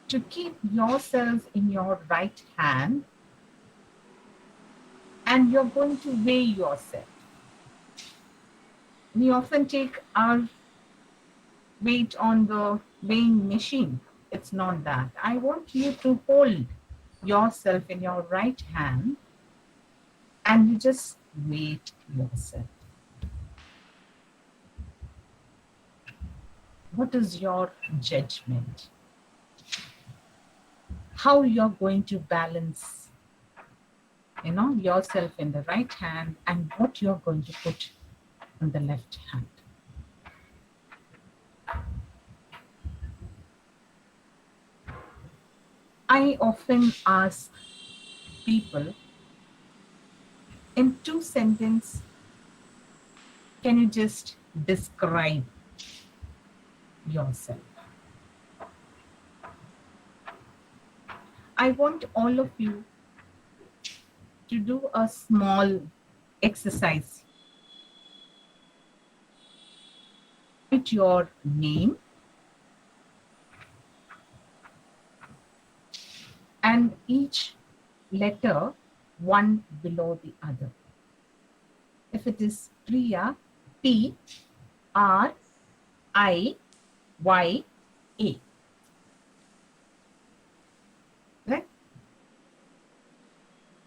to keep yourself in your right hand and you're going to weigh yourself, we often take our weight on the weighing machine. It's not that. I want you to hold yourself in your right hand and you just weigh yourself. What is your judgment? How you're going to balance, yourself in the right hand and what you're going to put on the left hand. I often ask people in 2 sentences, can you just describe yourself? I want all of you to do a small exercise. Write your name and each letter one below the other. If it is Priya, P, R, I, Y, A. Right?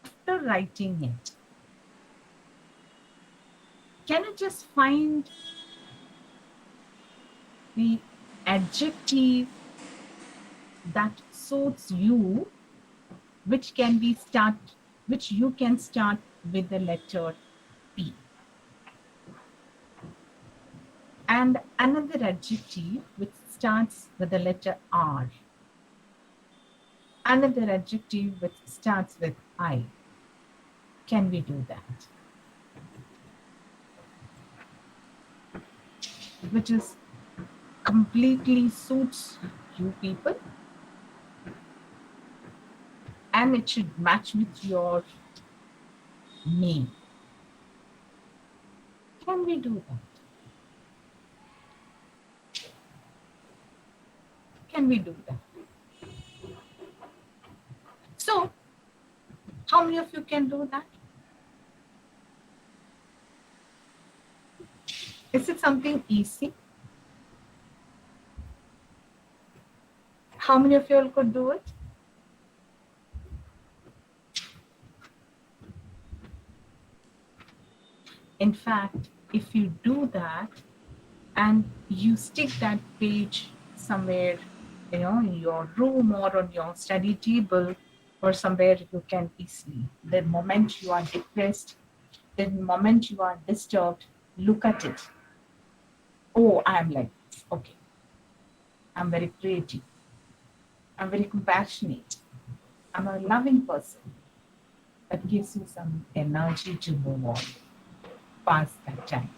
After writing it, can you just find the adjective that suits you, which you can start with the letter P, and another adjective which starts with the letter R, another adjective which starts with I. Can we do that? Which is completely suits you people and it should match with your name. Can we do that? Can we do that? So, how many of you can do that? Is it something easy? How many of you all could do it? In fact, if you do that and you stick that page somewhere, in your room or on your study table or somewhere you can easily, the moment you are depressed, the moment you are disturbed, look at it. Oh, I'm like this. Okay. I'm very creative. I'm very compassionate. I'm a loving person. That gives you some energy to move on past that time.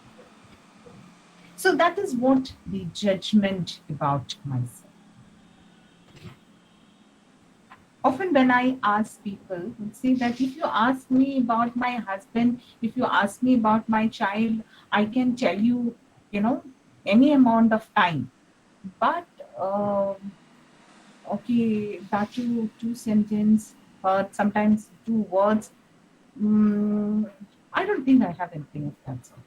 So that is what the judgment about myself. Often when I ask people, say that if you ask me about my husband, if you ask me about my child, I can tell you, any amount of time. But okay, that two sentence or sometimes 2 words. I don't think I have anything of that sort.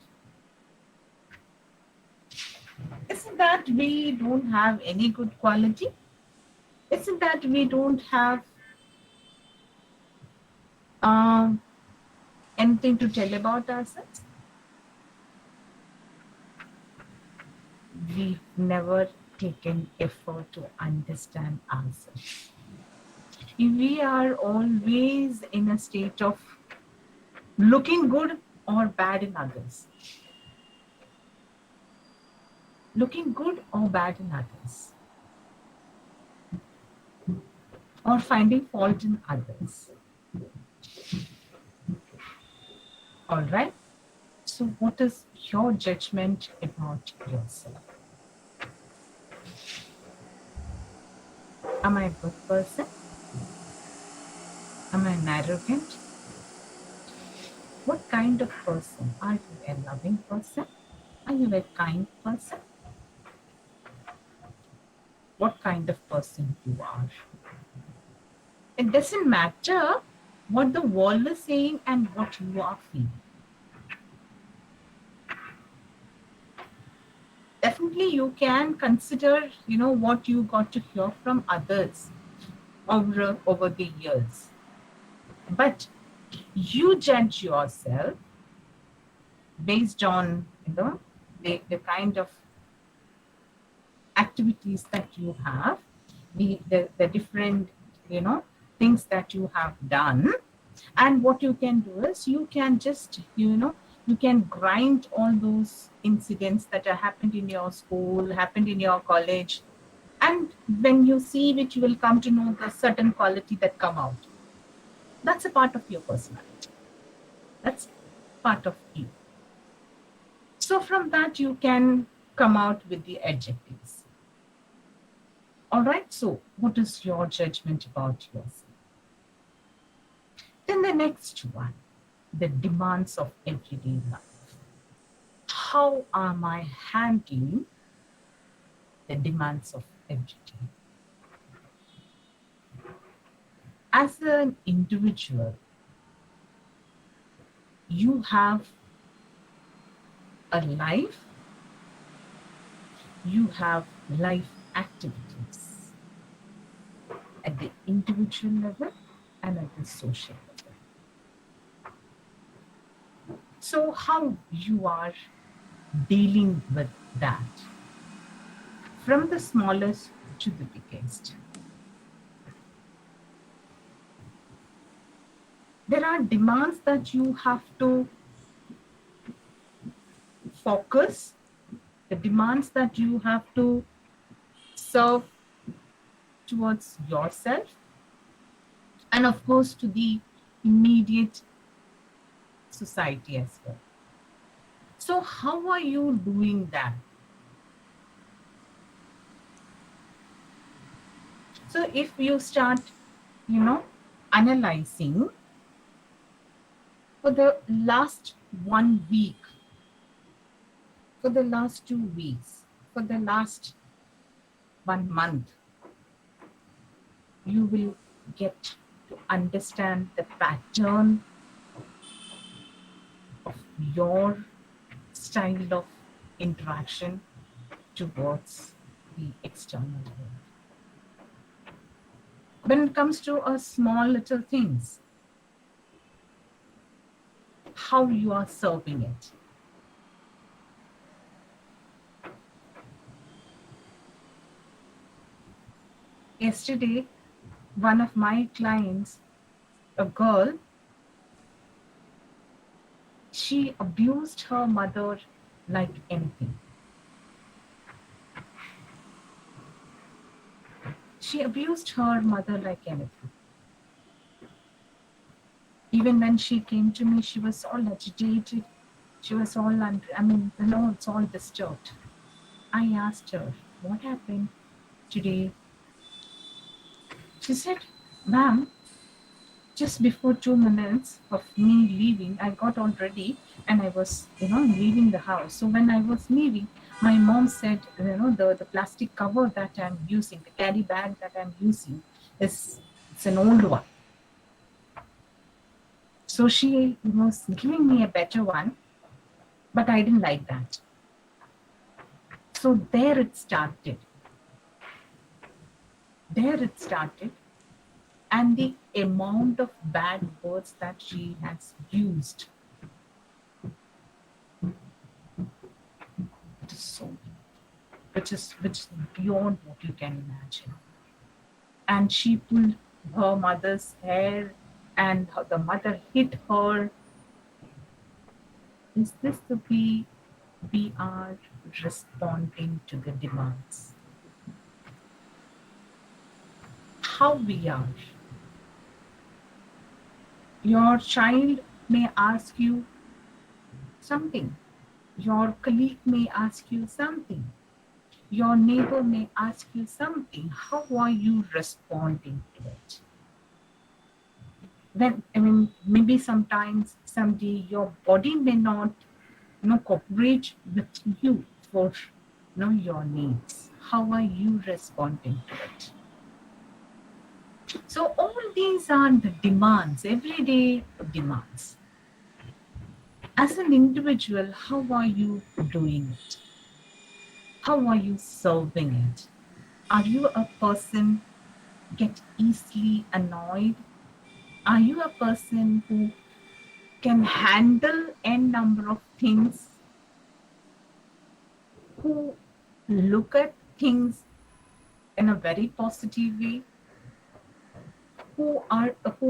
Isn't that we don't have any good quality? Isn't that we don't have anything to tell about ourselves? We never taken effort to understand ourselves. We are always in a state of looking good or bad in others. Looking good or bad in others. Or finding fault in others. All right. So, what is your judgment about yourself? Am I a good person? Am I an arrogant? What kind of person? Are you a loving person? Are you a kind person? What kind of person you are? It doesn't matter what the world is saying and what you are feeling. Definitely you can consider, what you got to hear from others over the years. But you judge yourself based on, the kind of activities that you have, the different, things that you have done. And what you can do is you can just, you can grind all those incidents that have happened in your school, happened in your college. And when you see it, you will come to know the certain quality that come out. That's a part of your personality. That's part of you. So from that, you can come out with the adjectives. All right. So what is your judgment about yourself? Then the next one, the demands of everyday life. How am I handling the demands of everyday? As an individual, you have a life, you have life activities at the individual level and at the social level. So how you are dealing with that, from the smallest to the biggest. There are demands that you have to focus, the demands that you have to serve towards yourself, and of course to the immediate society as well. So how are you doing that? So if you start, analyzing for the last 1 week, for the last 2 weeks, for the last 1 month, you will get to understand the pattern of your style of interaction towards the external world. When it comes to a small little things, how you are serving it. Yesterday, one of my clients, a girl, she abused her mother like anything. She abused her mother like anything. Even when she came to me, she was all agitated. She was all, it's all disturbed. I asked her, what happened today? She said, ma'am, just before 2 minutes of me leaving, I got all ready and I was, leaving the house. So when I was leaving, my mom said, the plastic cover that I'm using, the carry bag that I'm using, it's an old one. So she was giving me a better one, but I didn't like that. So there it started. And the amount of bad words that she has used, it is so big. which is beyond what you can imagine. And she pulled her mother's hair, and the mother hit her. Is this the way we are responding to the demands? How we are? Your child may ask you something. Your colleague may ask you something. Your neighbor may ask you something. How are you responding to it? Then, maybe sometimes, someday, your body may not, cooperate with you for, your needs. How are you responding to it? So all these are the demands, everyday demands. As an individual, how are you doing it? How are you solving it? Are you a person get easily annoyed? Are you a person who can handle n number of things, who look at things in a very positive way, who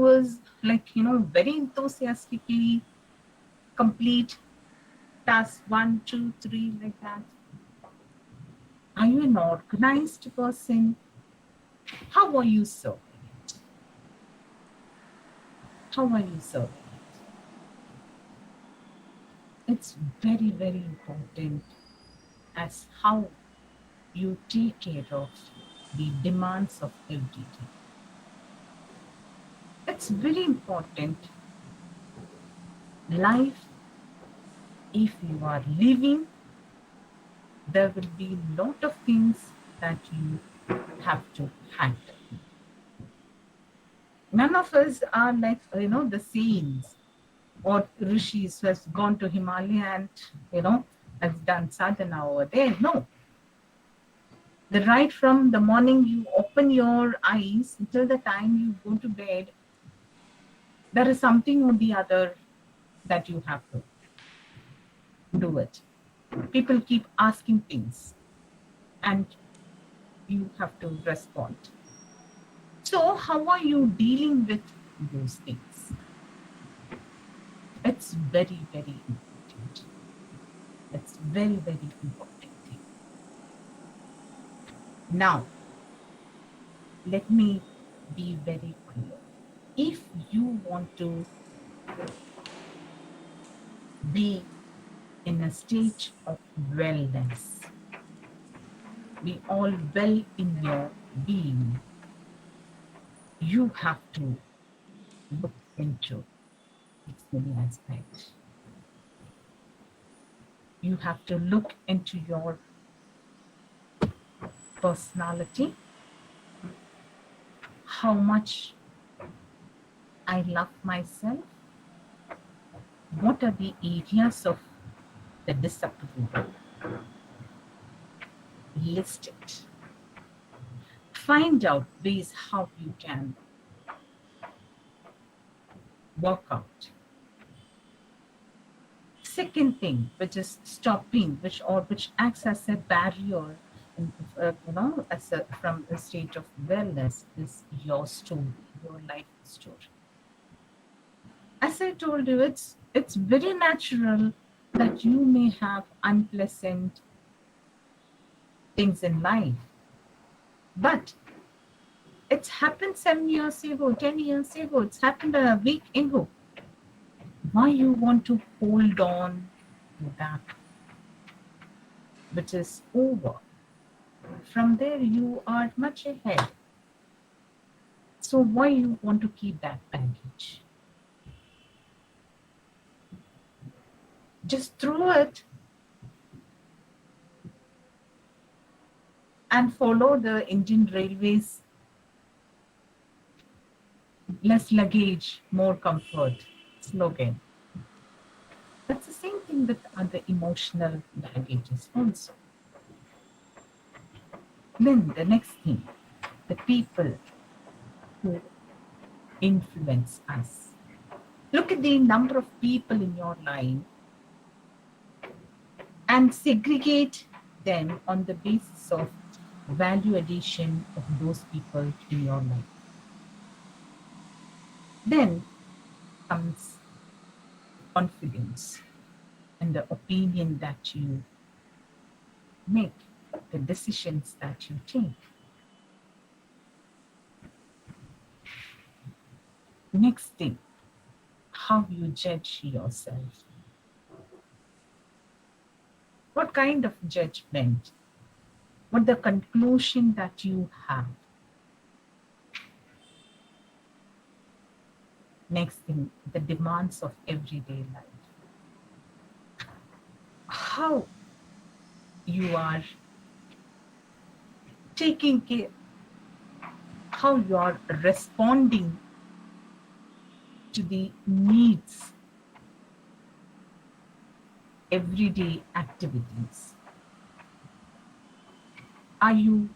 is like, very enthusiastically complete task 1, 2, 3 like that? Are you an organized person? How are you serving it? How are you serving it? It's very, very important as how you take care of the demands of every day. It's very important. Life, if you are living, there will be a lot of things that you have to handle. None of us are like, the saints or rishis who has gone to Himalaya and, has done sadhana over there. No. Right from the morning you open your eyes until the time you go to bed, there is something or the other that you have to do it. People keep asking things and you have to respond. So how are you dealing with those things? It's very, very important. It's very, very important thing. Now, let me be very clear. If you want to be in a state of wellness, be all well in your being, you have to look into its many aspects. You have to look into your personality, how much I love myself, what are the areas of the disapproval. List it. Find out ways how you can work out. Second thing, which is stopping, which acts as a barrier, from a state of wellness, is your story, your life story. As I told you, it's very natural that you may have unpleasant things in life, but it's happened 7 years ago, 10 years ago, it's happened a week ago. Why you want to hold on to that which is over? From there you are much ahead. So why you want to keep that baggage? Just throw it and follow the Indian Railways less luggage, more comfort slogan. That's the same thing with other emotional baggages also. Then the next thing, the people who influence us. Look at the number of people in your life and segregate them on the basis of value addition of those people in your life. Then comes confidence and the opinion that you make, the decisions that you take. Next thing, how you judge yourself. What kind of judgment? What the conclusion that you have? Next thing, the demands of everyday life. How you are taking care, how you are responding to the needs, everyday activities. Are you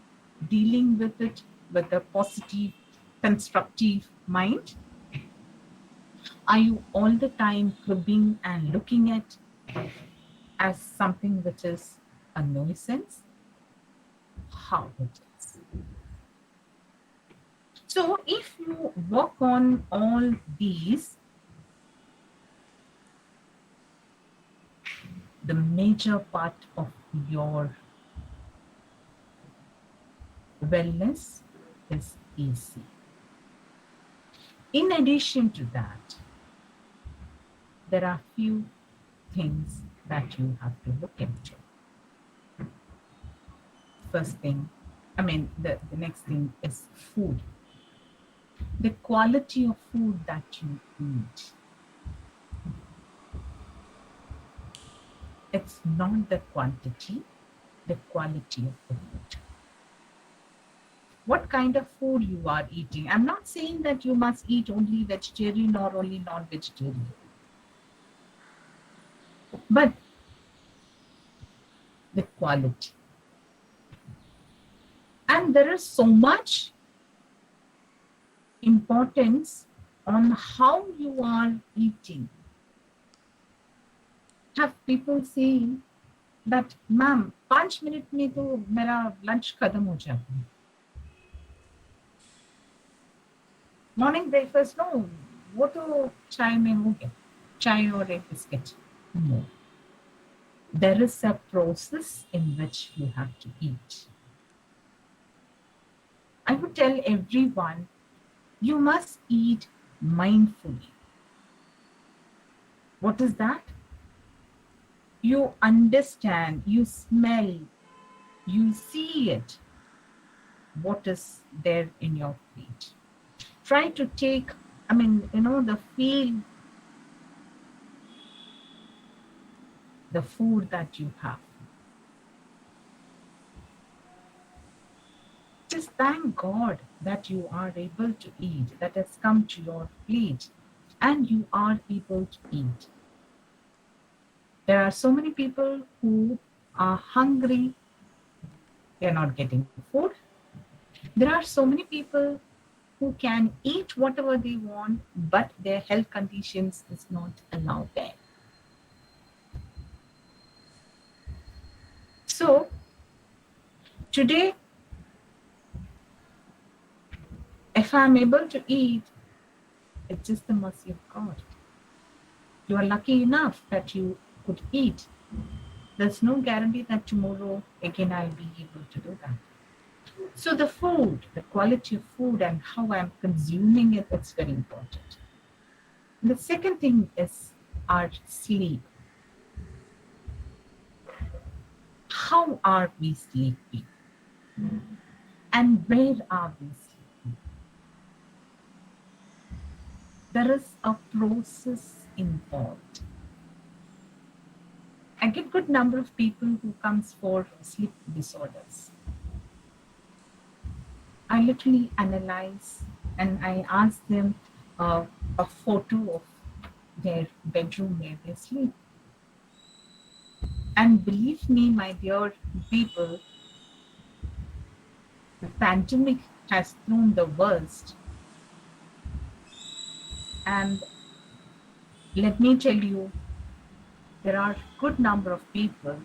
dealing with it with a positive, constructive mind? Are you all the time cribbing and looking at as something which is a nuisance? How it is. So if you work on all these, the major part of your wellness is easy. In addition to that, there are few things that you have to look into. First thing, the next thing is food. The quality of food that you eat. It's not the quantity, the quality of the food. What kind of food you are eating. I'm not saying that you must eat only vegetarian or only non-vegetarian. But the quality. And there is so much importance on how you are eating. Have people saying that, ma'am, 5 minute में तो मेरा lunch खत्म हो जाता है. Morning breakfast, no, वो तो चाय में हो गया. Chai or a biscuit. No. There is a process in which you have to eat. I would tell everyone, you must eat mindfully. What is that? You understand, you smell, you see it, what is there in your plate. Try to take, the feel, the food that you have. Just thank God that you are able to eat, that has come to your plate, and you are able to eat. There are so many people who are hungry, they're not getting food. There are so many people who can eat whatever they want, but their health conditions is not allowed there. So, today, if I'm able to eat, it's just the mercy of God. You are lucky enough that you could eat. There's no guarantee that tomorrow again I'll be able to do that. So the food, the quality of food and how I'm consuming it, it's very important. The second thing is our sleep. How are we sleeping? And where are we sleeping? There is a process involved. I get good number of people who comes for sleep disorders. I literally analyze and I ask them a photo of their bedroom where they sleep. And believe me, my dear people, the pandemic has thrown the worst. And let me tell you, there are good number of people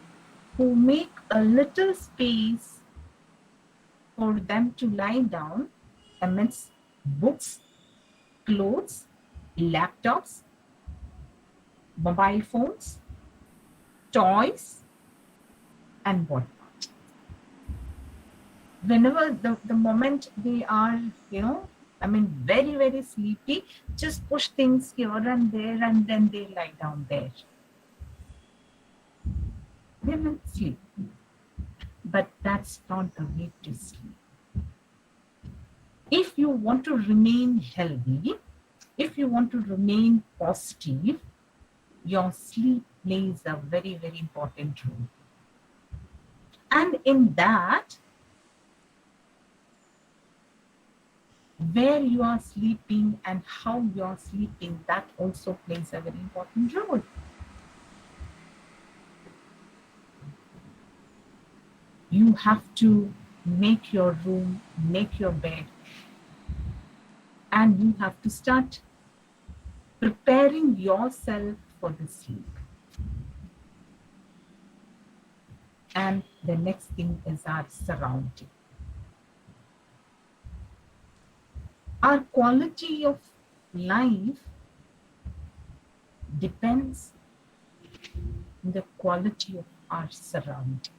who make a little space for them to lie down amidst books, clothes, laptops, mobile phones, toys, and whatnot. Whenever the moment they are, very, very sleepy, just push things here and there and then they lie down there. They will sleep. But that's not the way to sleep. If you want to remain healthy, if you want to remain positive, your sleep plays a very, very important role. And in that, where you are sleeping and how you are sleeping, that also plays a very important role. You have to make your room, make your bed, and you have to start preparing yourself for the sleep. And the next thing is our surrounding. Our quality of life depends on the quality of our surroundings.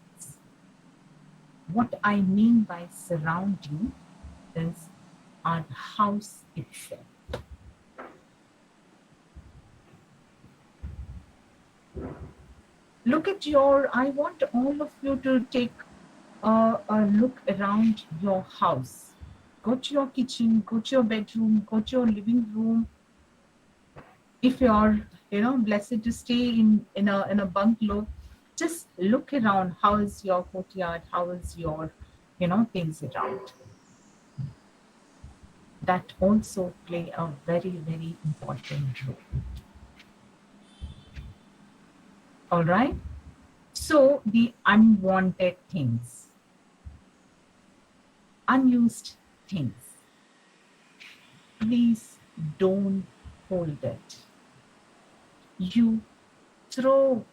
What I mean by surrounding is our house itself. Look at I want all of you to take a look around your house. Go to your kitchen, go to your bedroom, go to your living room. If you're, blessed to stay in a bungalow, just look around. How is your courtyard? How is your, things around? That also play a very, very important role. All right. So the unwanted things, unused things, please don't hold it. You throw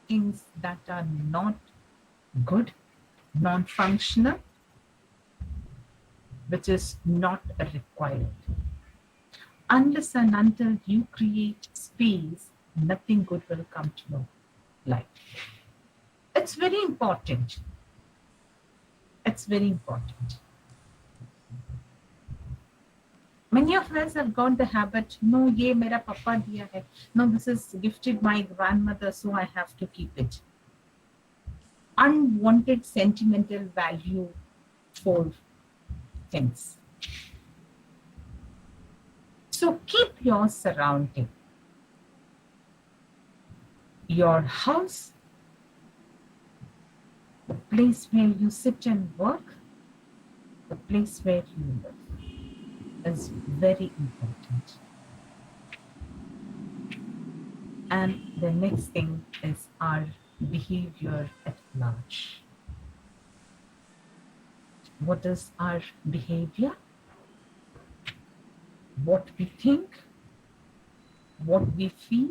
things that are not good, non-functional, which is not required. Unless and until you create space, nothing good will come to your life. It's very important. It's very important. Many of us have got the habit, no, ye mera papa diya hai. No, this is gifted my grandmother, so I have to keep it. Unwanted sentimental value for things. So keep your surrounding, your house, the place where you sit and work, the place where you live is very important. And the next thing is our behavior at large. What is our behavior? What we think, what we feel,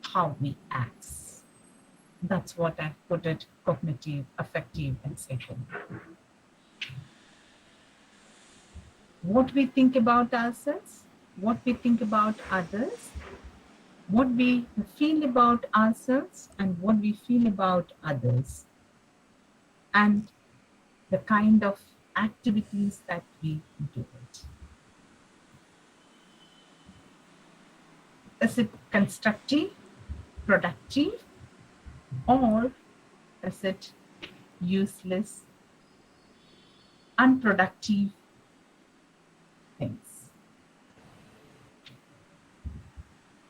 how we act. That's what I put it: cognitive, affective, and psychological. What we think about ourselves, what we think about others, what we feel about ourselves, and what we feel about others, and the kind of activities that we do it. Is it constructive, productive, or is it useless, unproductive things?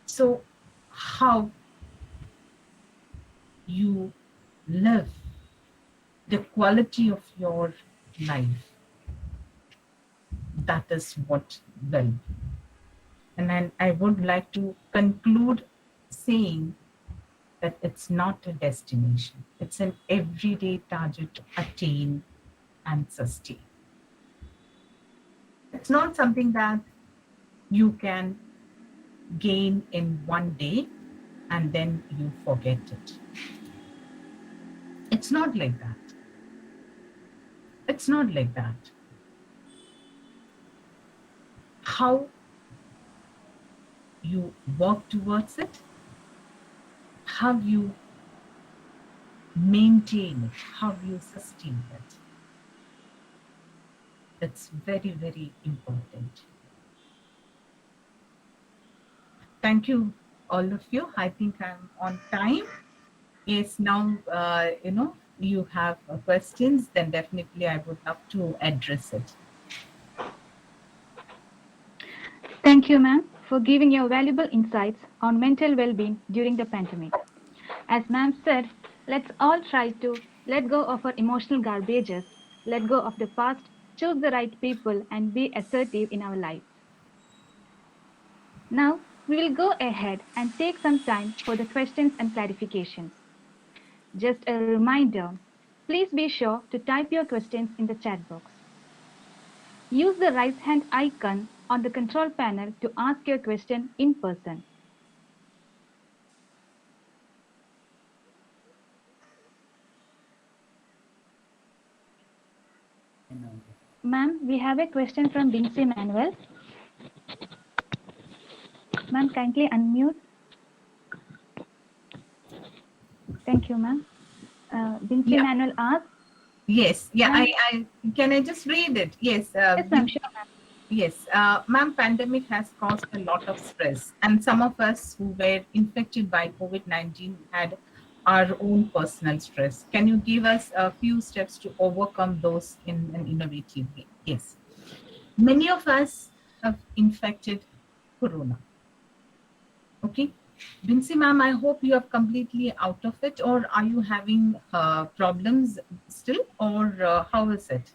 So how you live, the quality of your life, that is what will. And then I would like to conclude saying that it's not a destination. It's an everyday target to attain and sustain. It's not something that you can gain in one day and then you forget it. It's not like that. It's not like that. How you work towards it, how you maintain it, how you sustain it. It's very, very important. Thank you, all of you. I think I'm on time. Yes, now, you have questions, then definitely I would love to address it. Thank you, ma'am, for giving your valuable insights on mental well-being during the pandemic. As ma'am said, let's all try to let go of our emotional garbages, let go of the past, choose the right people, and be assertive in our lives. Now, we will go ahead and take some time for the questions and clarifications. Just a reminder, please be sure to type your questions in the chat box. Use the raise hand icon on the control panel to ask your question in person. Ma'am, we have a question from Bincy Manuel. Ma'am, kindly unmute. Thank you, ma'am. Bincy Yeah. Manuel asks. Yes, yeah, Ma'am, I can I just read it? Yes, yes, ma'am, sure, ma'am. yes, ma'am, pandemic has caused a lot of stress, and some of us who were infected by COVID-19 had our own personal stress. Can you give us a few steps to overcome those in an innovative way? Yes, many of us have infected corona. Okay, Vinci, ma'am, I hope you are completely out of it, or are you having problems still, or how is it?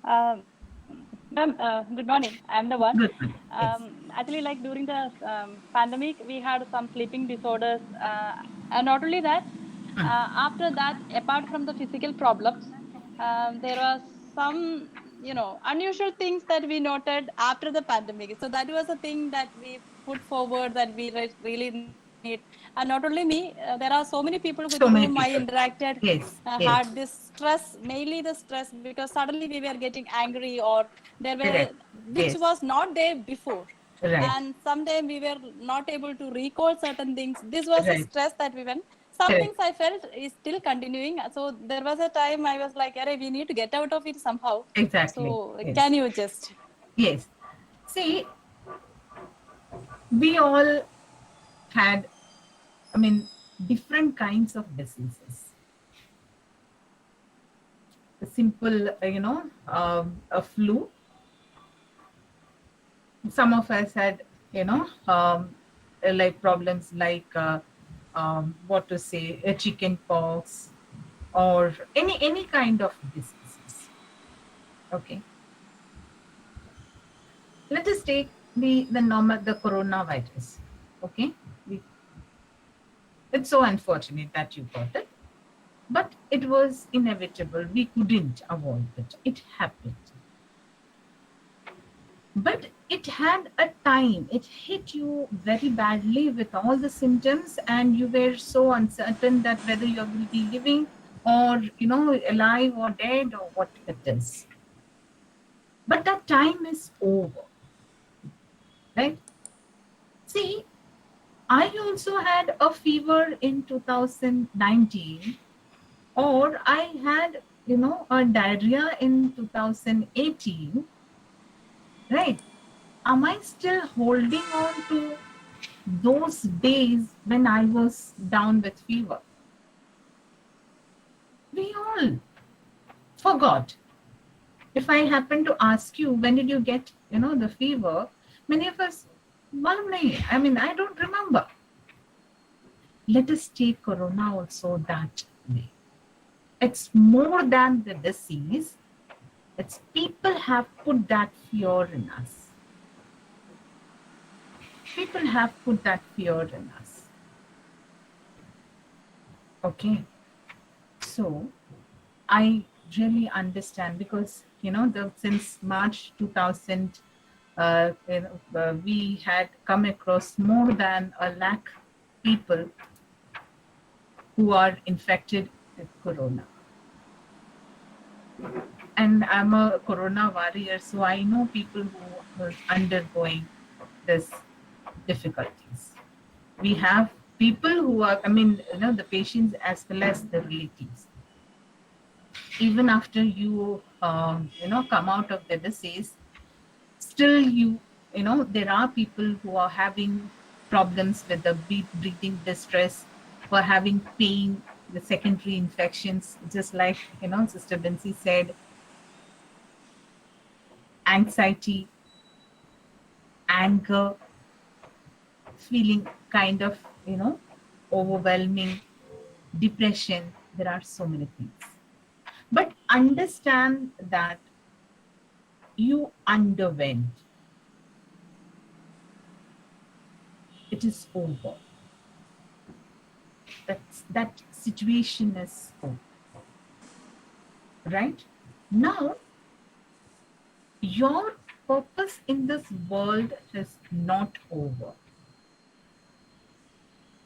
Ma'am, good morning. I'm the one. Good. Yes. Actually, like during the pandemic, we had some sleeping disorders, and not only that. After that, apart from the physical problems, there was some, unusual things that we noted after the pandemic. So that was a thing that we put forward that we really need. And not only me, there are so many people with So whom I many people. interacted Yes. Yes. had this stress, mainly the stress, because suddenly we were getting angry, or there were, Correct. which Yes. was not there before. Right. And sometimes we were not able to recall certain things. This was a Right. stress that we went. Some things Correct. I felt is still continuing. So there was a time I was like, "Arey, we need to get out of it somehow." Exactly. So Yes. can you just? Yes. See, we all had, I mean, different kinds of diseases. A simple, a flu. Some of us had, like problems like, what to say, a chicken pox, or any kind of diseases. Okay, let us take the normal, the coronavirus. Okay, we, it's so unfortunate that you got it, but it was inevitable. We couldn't avoid it. It happened. But it had a time. It hit you very badly with all the symptoms, and you were so uncertain that whether you will be living, or alive or dead, or what it is. But that time is over, right? See, I also had a fever in 2019, or I had, a diarrhea in 2018, right? Am I still holding on to those days when I was down with fever? We all forgot. If I happen to ask you, when did you get, the fever? Many of us, "Malum nahi." I mean, I don't remember. Let us take corona also that way. It's more than the disease. It's people have put that fear in us. People have put that fear in us. Okay. So I really understand, because since March 2000, we had come across more than a lakh people who are infected with corona. And I'm a corona warrior, so I know people who are undergoing this difficulties. We have people who are, the patients as well as the relatives. Even after you, come out of the disease, still there are people who are having problems with the breathing distress, who are having pain, the secondary infections, just like, Sister Bensi said, anxiety, anger, feeling kind of, overwhelming, depression. There are so many things. But understand that you underwent. It is over. That situation is over. Right? Now, your purpose in this world is not over.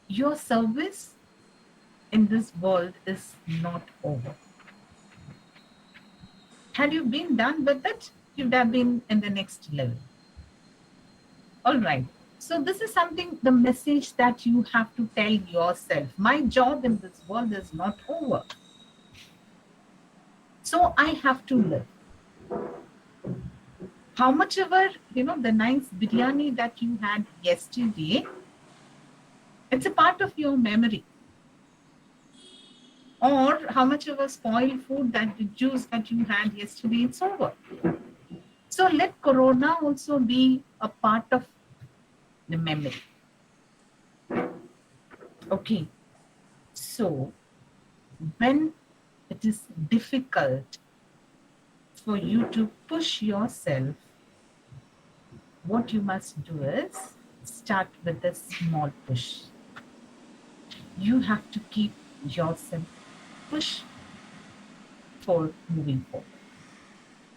Your service in this world is not over. Had you been done with it, you'd have been in the next level. All right. So this is something, the message that you have to tell yourself. My job in this world is not over. So I have to live. How much ever, the nice biryani that you had yesterday, it's a part of your memory. Or how much ever spoiled food, that the juice that you had yesterday, it's over. So let corona also be a part of the memory. Okay. So when it is difficult for you to push yourself, what you must do is start with a small push. You have to keep yourself push for moving forward.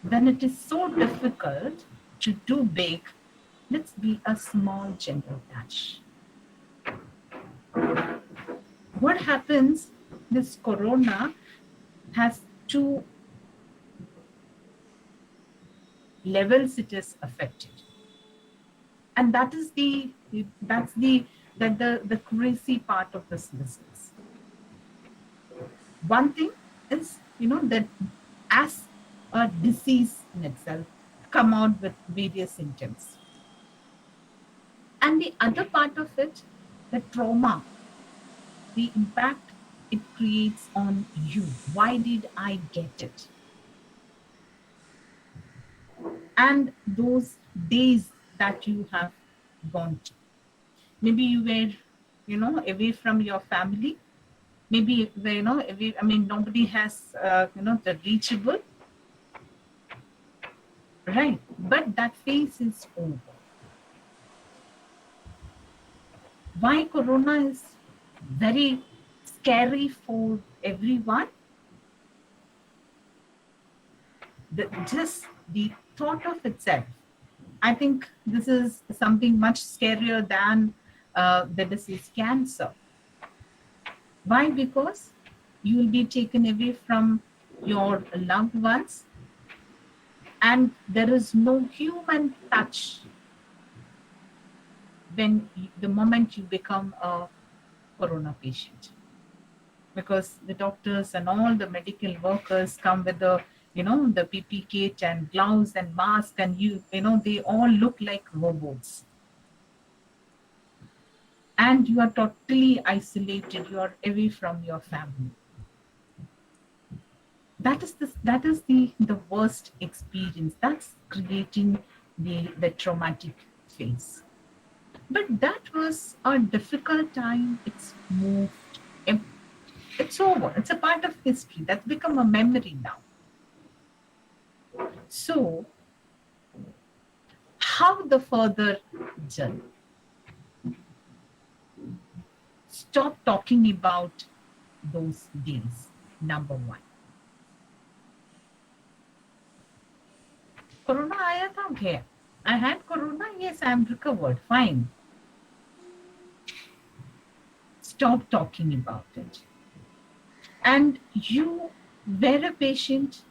When it is so difficult to do big, let's be a small gentle touch. What happens, this corona has two levels it is affected. And that is the crazy part of this business. One thing is, that as a disease in itself, come out with various symptoms. And the other part of it, the trauma, the impact it creates on you. Why did I get it? And those days that you have gone to. Maybe you were, away from your family. Maybe, away, nobody has, the reachable. Right. But that phase is over. Why corona is very scary for everyone? Just the thought of itself. I think this is something much scarier than the disease cancer. Why? Because you will be taken away from your loved ones, and there is no human touch the moment you become a corona patient. Because the doctors and all the medical workers come with the PP kit and gloves and mask, and they all look like robots. And you are totally isolated. You are away from your family. That is the worst experience. That's creating the traumatic phase. But that was a difficult time. It's moved. It's over. It's a part of history. That's become a memory now. So, how the further journey? Stop talking about those days. Number one. Corona आया था गया. I had corona. Yes, I am recovered. Fine. Stop talking about it. And you were a patient,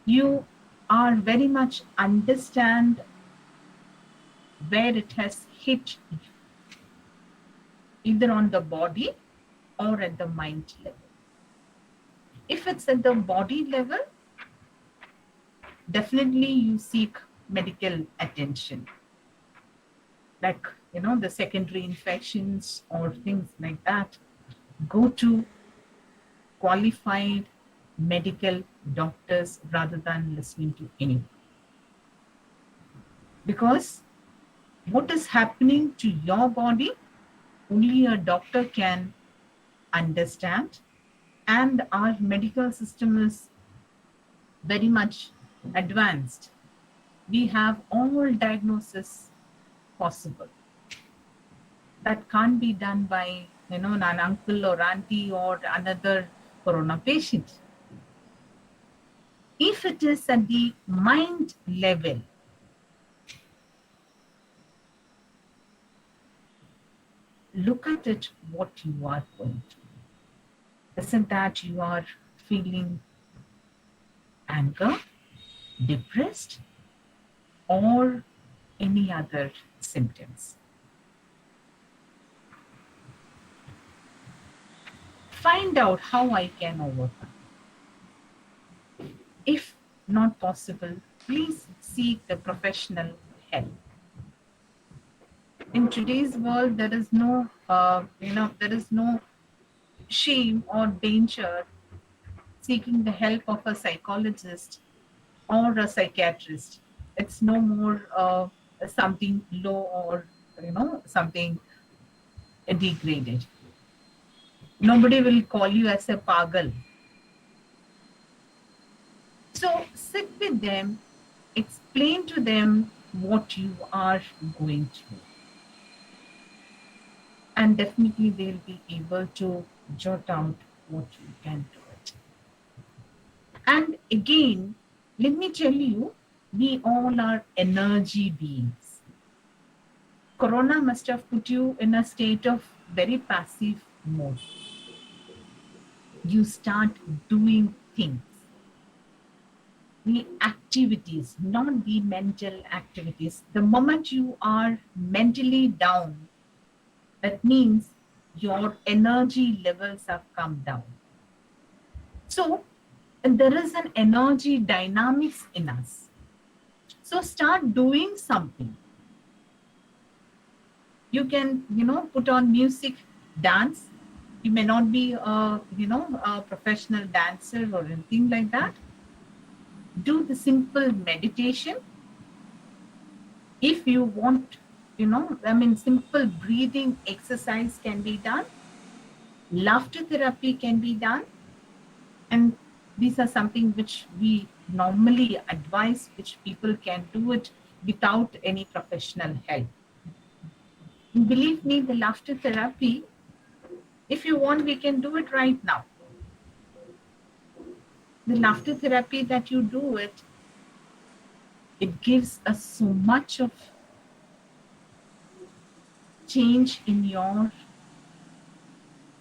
you are very much understand where it has hit you, either on the body or at the mind level. If it's at the body level, definitely you seek medical attention, like the secondary infections or things like that. Go to qualified medical doctors rather than listening to anyone, because what is happening to your body only a doctor can understand, and our medical system is very much advanced. We have all diagnosis possible. That can't be done by an uncle or auntie or another corona patient. If it is at the mind level, look at it what you are going through. Isn't that you are feeling anger, depressed, or any other symptoms? Find out how I can overcome. If not possible, please seek the professional help. In today's world, there is no shame or danger seeking the help of a psychologist or a psychiatrist. It's no more something low or something degraded. Nobody will call you as a pagal. So sit with them, explain to them what you are going through, and definitely they'll be able to jot out what you can do it. And again, let me tell you, we all are energy beings. Corona must have put you in a state of very passive mode. You start doing things, the activities, not the mental activities. The moment you are mentally down, that means your energy levels have come down. So there is an energy dynamics in us. So start doing something. You can, put on music, dance. You may not be a professional dancer or anything like that. Do the simple meditation. If you want, simple breathing exercise can be done. Laughter therapy can be done. And these are something which we normally advise, which people can do it without any professional help. Believe me, the laughter therapy, if you want, we can do it right now. The laughter therapy that you do it gives us so much of change in your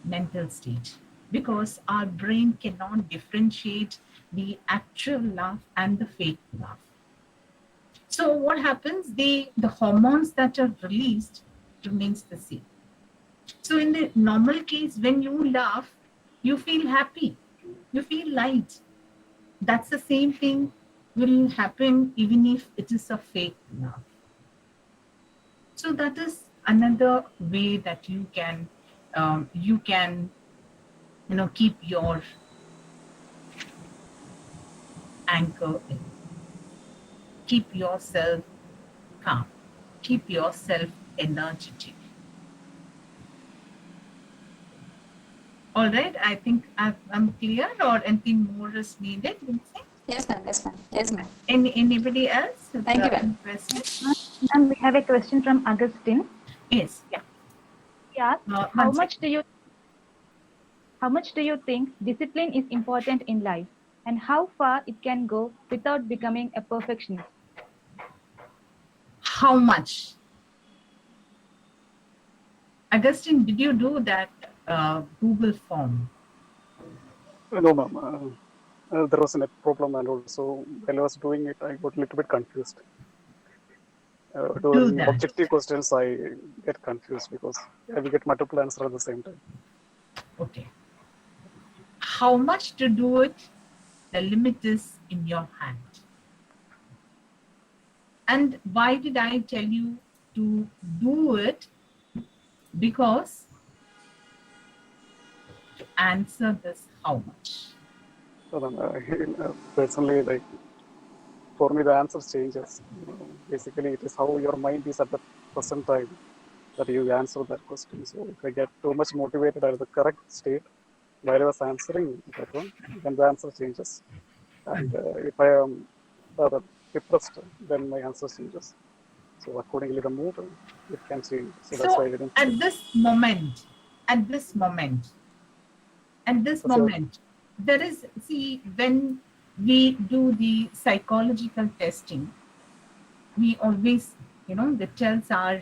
mental state, because our brain cannot differentiate the actual laugh and the fake laugh. So what happens? The hormones that are released remains the same. So in the normal case, when you laugh, you feel happy, you feel light. That's the same thing will happen even if it is a fake laugh. So that is another way that you can keep your anchor in. Keep yourself calm. Keep yourself energetic. All right, I think I'm clear, or anything more is needed, Lindsay? Yes, ma'am. Yes, ma'am. Yes, ma'am. Anybody else? Thank you, ma'am. Ma'am, we have a question from Augustine. Yes, yeah. He asks, One how much do you think discipline is important in life, and how far it can go without becoming a perfectionist? How much? Augustine, did you do that Google form? No, ma'am. There was a net problem, and also while I was doing it, I got a little bit confused. Do During that. objective questions, I get confused because I will get multiple answers at the same time. Okay. How much to do it? The limit is in your hand. And why did I tell you to do it? Because to answer this, how much? So then, personally, like for me, the answer changes. Basically, it is how your mind is at the present time that you answer that question. So if I get too much motivated at the correct state while I was answering that one, then the answer changes. And if I am rather depressed, then my answer changes. So accordingly, the mood it can change. So that's why So I didn't. at this moment, at this moment, at this So, moment, there is, see, when we do the psychological testing, we always, the tells our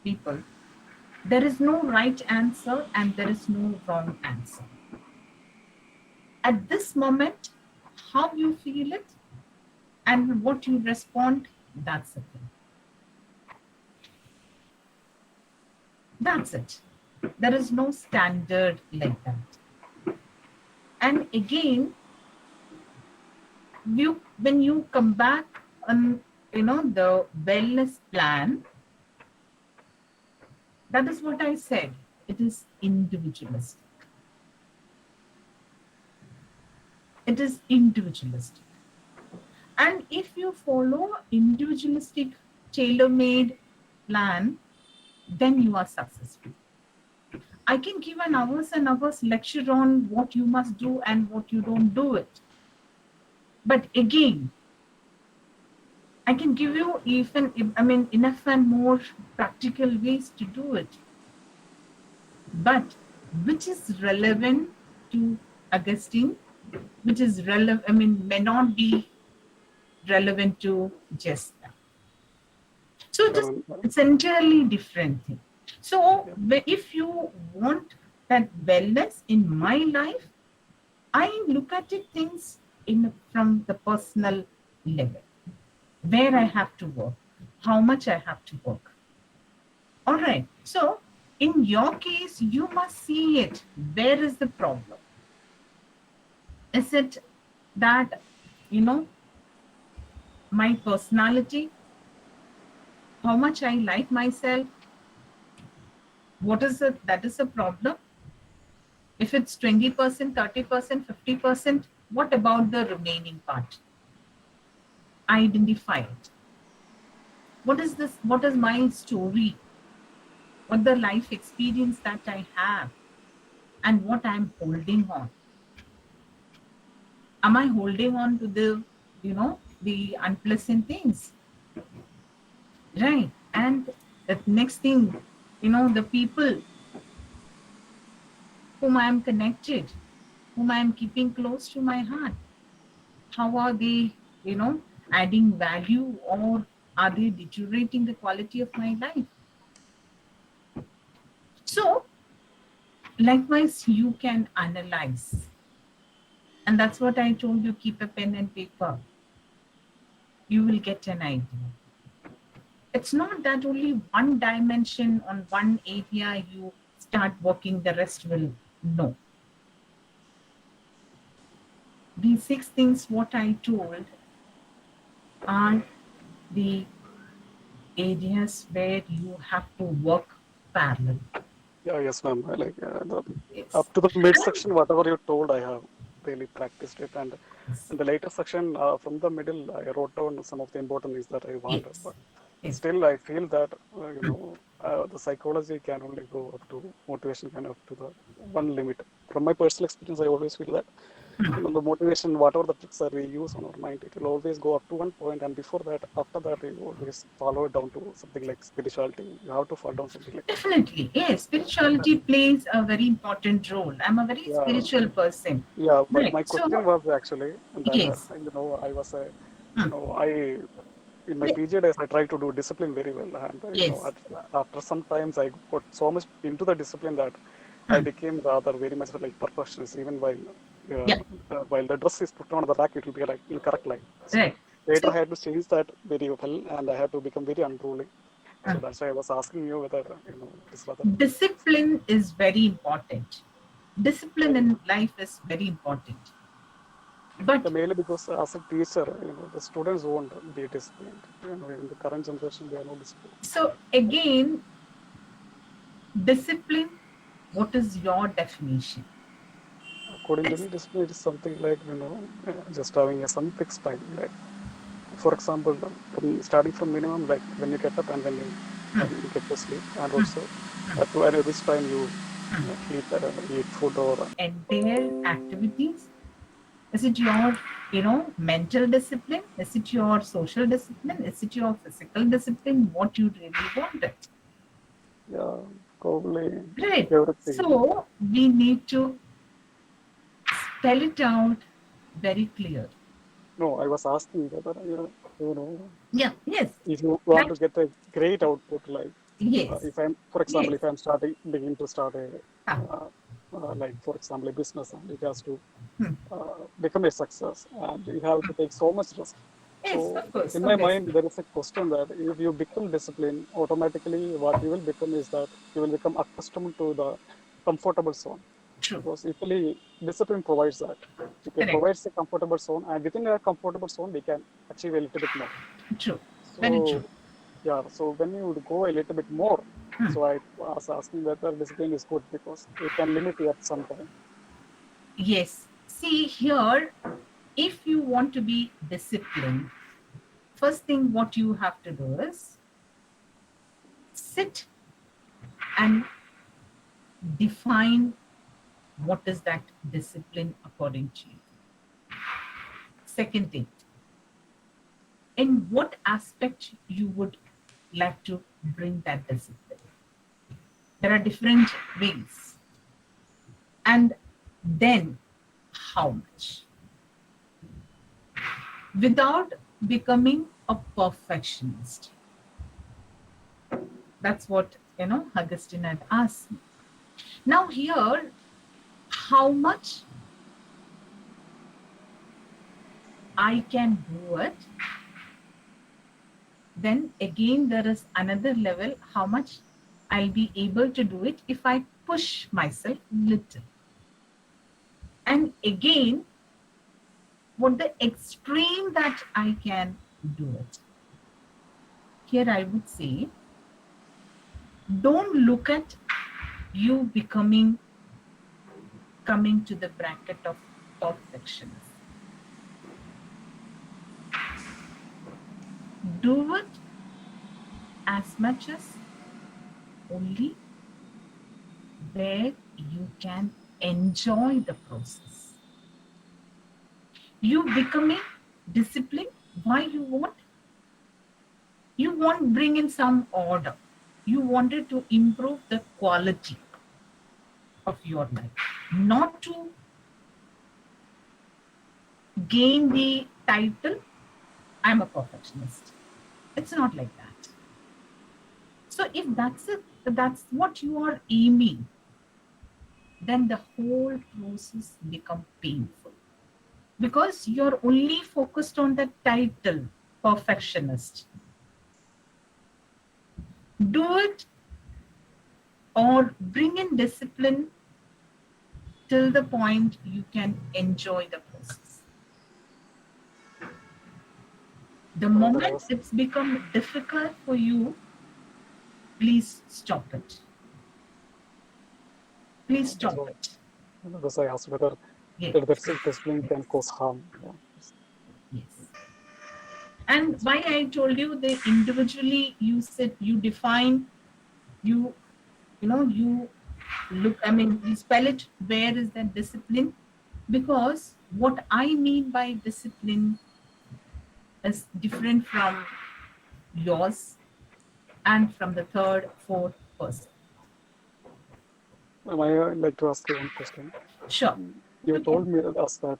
people, there is no right answer and there is no wrong answer. At this moment, how you feel it and what you respond, that's the thing. That's it. There is no standard like that. And again, when you come back on the wellness plan, that is what I said. It is individualistic. It is individualistic. And if you follow individualistic, tailor-made plan, then you are successful. I can give an hours and hours lecture on what you must do and what you don't do it. But again, I can give you enough and more practical ways to do it. But which is relevant to Augustine, which is relevant, may not be relevant to Jessica. So it's entirely different thing. So if you want that wellness in my life, I look at it things from the personal level, where I have to work, how much I have to work. All right. So in your case, you must see it. Where is the problem? Is it that, my personality, how much I like myself? What is it? That is a problem. If it's 20%, 30%, 50%, what about the remaining part? Identify it. What is this? What is my story? What the life experience that I have and what I'm holding on? Am I holding on to the unpleasant things? Right. And the next thing, the people whom I am connected, whom I am keeping close to my heart, how are they, adding value or are they deteriorating the quality of my life? So, likewise, you can analyze. And that's what I told you, keep a pen and paper. You will get an idea. It's not that only one dimension on one area you start working, the rest will no. These 6 things, what I told, are the areas where you have to work parallel. yeah, yes, ma'am. Yes. Up to the midsection, whatever you told, I have really practiced it. And in the later section, from the middle, I wrote down some of the important things that I wanted. Yes. But Yes. still, I feel that, the psychology can only go up to motivation, can up to the one limit. From my personal experience, I always feel that the motivation, whatever the tricks that we use on our mind, it will always go up to one point, and before that, after that, you always follow it down to something like spirituality. You have to fall down something like that. Definitely. Yes. Spirituality plays a very important role. I'm a very Yeah, spiritual person. yeah. But Right. my question So, was actually that yes. I was a, Hmm. I in my PG days I tried to do discipline very well, and Yes. after some times I got so much into the discipline that I became rather very much like perfectionist, even while Yeah. While the dress is put on the rack, it will be like in correct line. So Right. later So, I had to change that very well, and I had to become very unruly. So uh, that's why I was asking you whether it is rather. discipline is very important. Discipline in life is very important. But Mainly because as a teacher, the students won't be disciplined. In the current generation, they are not disciplined. so again, discipline, what is your definition? According to It's me, discipline is something like just having some fixed time. Like for example, starting from minimum, like when you get up and when you get to sleep, and also at which time you eat food or entire activities. Is it your, mental discipline? Is it your social discipline? Is it your physical discipline? What you really wanted? yeah, probably Great. everything. So we need to spell it out very clear. No, I was asking whether Yeah. Yes. if you want Like, to get a great output, like yes. if I'm, for example, Yes. if I'm begin to start a Ah, like for example a business, and it has to hmm. become a success, and you have to take so much risk. Yes, So of course. in my mind, Obviously. there is a question that if you become disciplined, automatically what you will become is that you will become accustomed to the comfortable zone. True. Because usually discipline provides that. It Correct. provides a comfortable zone, and within that comfortable zone, we can achieve a little bit more. True. Very true. So yeah, so when you would go a little bit more, Hmm. so I was asking whether discipline is good because it can limit you at some time. Yes. See here, if you want to be disciplined, first thing what you have to do is sit and define what is that discipline according to you. Second thing, in what aspect you would like to bring that discipline. There are different ways. And then how much? Without becoming a perfectionist. That's what, Augustine had asked me. Now, here, how much I can do it, then again, there is another level how much I'll be able to do it if I push myself little. And again, what the extreme that I can do it. Here, I would say, don't look at you coming to the bracket of perfectionism. Do it as much as only where you can enjoy the process. You becoming disciplined, why you want bring in some order. You wanted to improve the quality of your life, not to gain the title, I'm a perfectionist. It's not like that. So if that's what you are aiming, then the whole process become painful because you're only focused on the title, perfectionist. Do it or bring in discipline till the point you can enjoy the process. The That moment was it's become difficult for you, please stop it. Please that's stop why it. that's why I asked whether Yes. the discipline can cause harm. Yeah. Yes. And why I told you the individually you said you define, you you look, I mean, you spell it, where is that discipline? Because what I mean by discipline is different from yours and from the third, fourth person. I like to ask you one question. Sure. You Okay. told me us that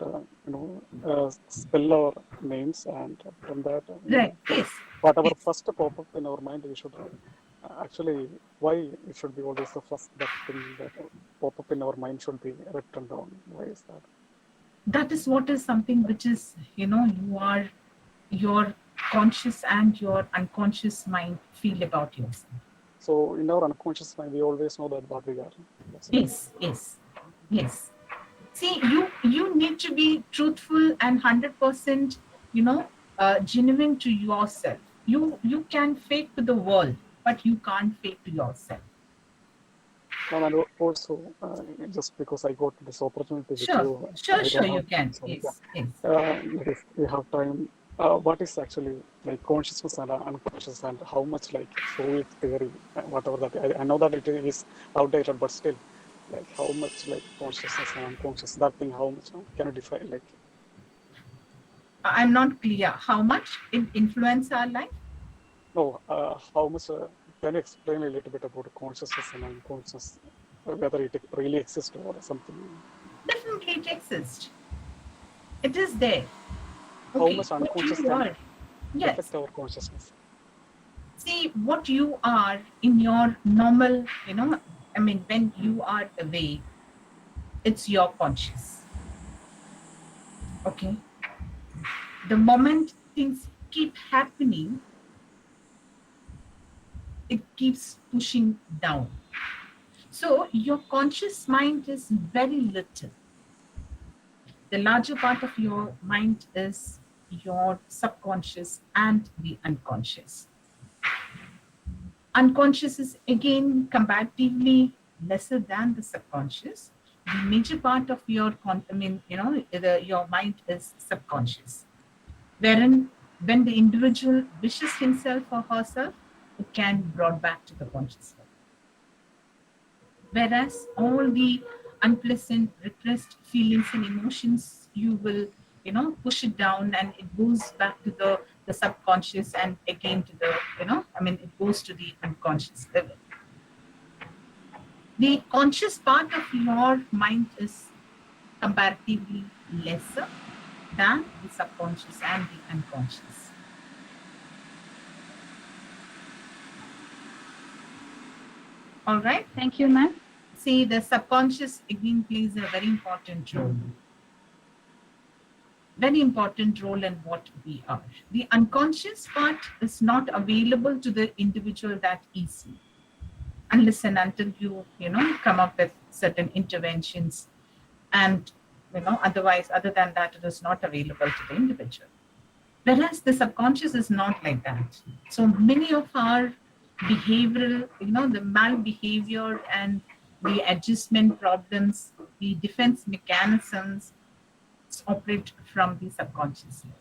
spell our names, and from that Right. Yes. whatever Yes. first pop up in our mind we should write. Actually, why it should be always the first that thing that pop up in our mind should be written down? Why is that? That is what is something which is, you are, your conscious and your unconscious mind feel about yourself. So in our unconscious mind, we always know that what we are. That's it. Yes. See, you need to be truthful and 100%, genuine to yourself. You can fake to the world, but you can't fake to yourself. And also, just because I got this opportunity with Sure, you, I sure, don't you have, can. so yeah. Yes. If we have time, what is actually like consciousness and unconscious, and how much like Soviet theory, whatever that I know that it is outdated, but still, like how much like consciousness and unconscious, that thing, how much can you define? Like, I'm not clear how much it influence our life. no, how much can you explain a little bit about consciousness and unconscious, whether it really exists or something? Definitely it exists. It is there. How Okay, much what unconscious you can are. Yes. affect our consciousness? See, what you are in your normal, when you are awake, it's your conscious. Okay. The moment things keep happening, it keeps pushing down. So your conscious mind is very little. The larger part of your mind is your subconscious and the unconscious. Unconscious is again comparatively lesser than the subconscious. The major part of your your mind is subconscious, wherein when the individual wishes himself or herself, it can be brought back to the conscious level. Whereas all the unpleasant, repressed feelings and emotions, you will, push it down and it goes back to the subconscious and again to the, it goes to the unconscious level. The conscious part of your mind is comparatively lesser than the subconscious and the unconscious. All right. Thank you, ma'am. See, the subconscious again plays a very important role. Very important role in what we are. The unconscious part is not available to the individual that easily, unless and until you come up with certain interventions, and otherwise, other than that, it is not available to the individual. Whereas the subconscious is not like that. So many of our behavioral, the malbehavior and the adjustment problems, the defense mechanisms operate from the subconscious level.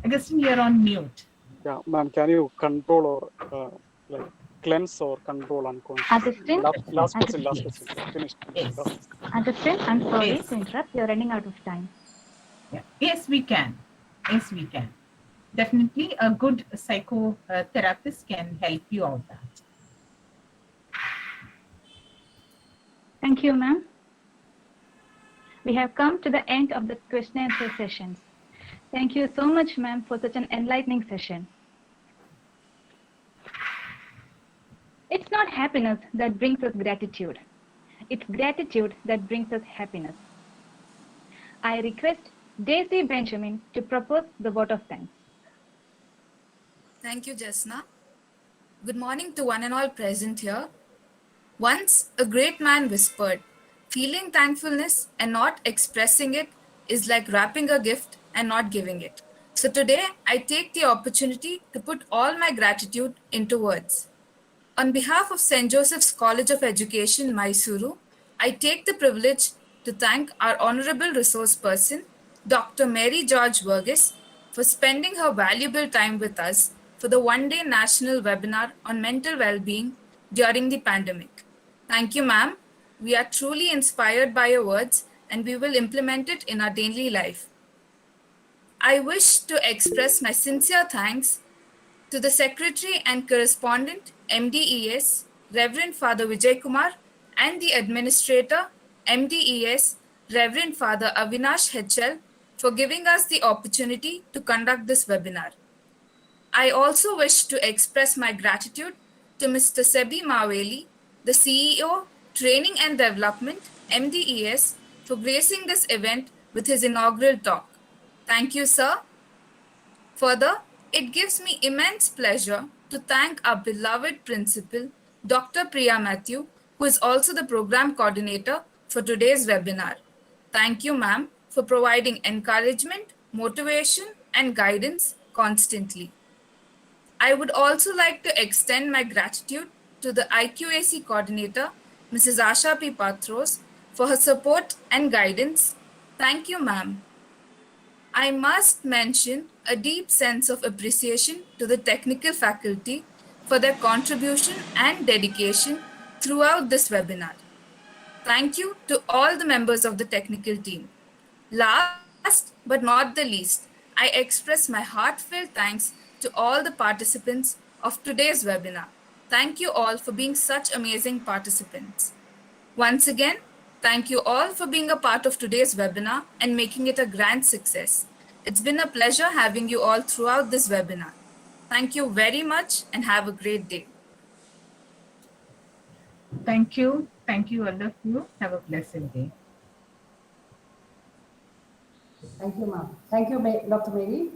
Augustine, you're on mute. Yeah, ma'am, can you control or like cleanse or control unconscious? Augustine, Last question, Augustine, last Yes. question. Finish. Yes. Last question. Augustine, I'm sorry Yes. to interrupt. You're running out of time. Yeah. Yes, we can. Yes, we can. Definitely, a good psychotherapist can help you out that. Thank you, ma'am. We have come to the end of the question and answer sessions. Thank you so much, ma'am, for such an enlightening session. It's not happiness that brings us gratitude. It's gratitude that brings us happiness. I request Daisy Benjamin to propose the vote of thanks. Thank you, Jasna. Good morning to one and all present here. Once a great man whispered, feeling thankfulness and not expressing it is like wrapping a gift and not giving it. So today, I take the opportunity to put all my gratitude into words. On behalf of St. Joseph's College of Education, Mysuru, I take the privilege to thank our Honorable Resource Person, Dr. Mary George Burgess, for spending her valuable time with us for the one-day national webinar on mental well-being during the pandemic. Thank you, ma'am. We are truly inspired by your words and we will implement it in our daily life. I wish to express my sincere thanks to the Secretary and Correspondent, MDES, Reverend Father Vijay Kumar, and the Administrator, MDES, Reverend Father Avinash HL, for giving us the opportunity to conduct this webinar. I also wish to express my gratitude to Mr. Sebi Maweli, the CEO, Training and Development, MDES, for gracing this event with his inaugural talk. Thank you, sir. Further, it gives me immense pleasure to thank our beloved principal, Dr. Priya Matthew, who is also the program coordinator for today's webinar. Thank you, ma'am, for providing encouragement, motivation, and guidance constantly. I would also like to extend my gratitude to the IQAC coordinator, Mrs. Asha P. Patros, for her support and guidance. Thank you, ma'am. I must mention a deep sense of appreciation to the technical faculty for their contribution and dedication throughout this webinar. Thank you to all the members of the technical team. Last but not the least, I express my heartfelt thanks to all the participants of today's webinar. Thank you all for being such amazing participants. Once again, thank you all for being a part of today's webinar and making it a grand success. It's been a pleasure having you all throughout this webinar. Thank you very much and have a great day. Thank you. Thank you, all of you. Have a blessed day. Thank you, ma'am. Thank you, Dr. Mary.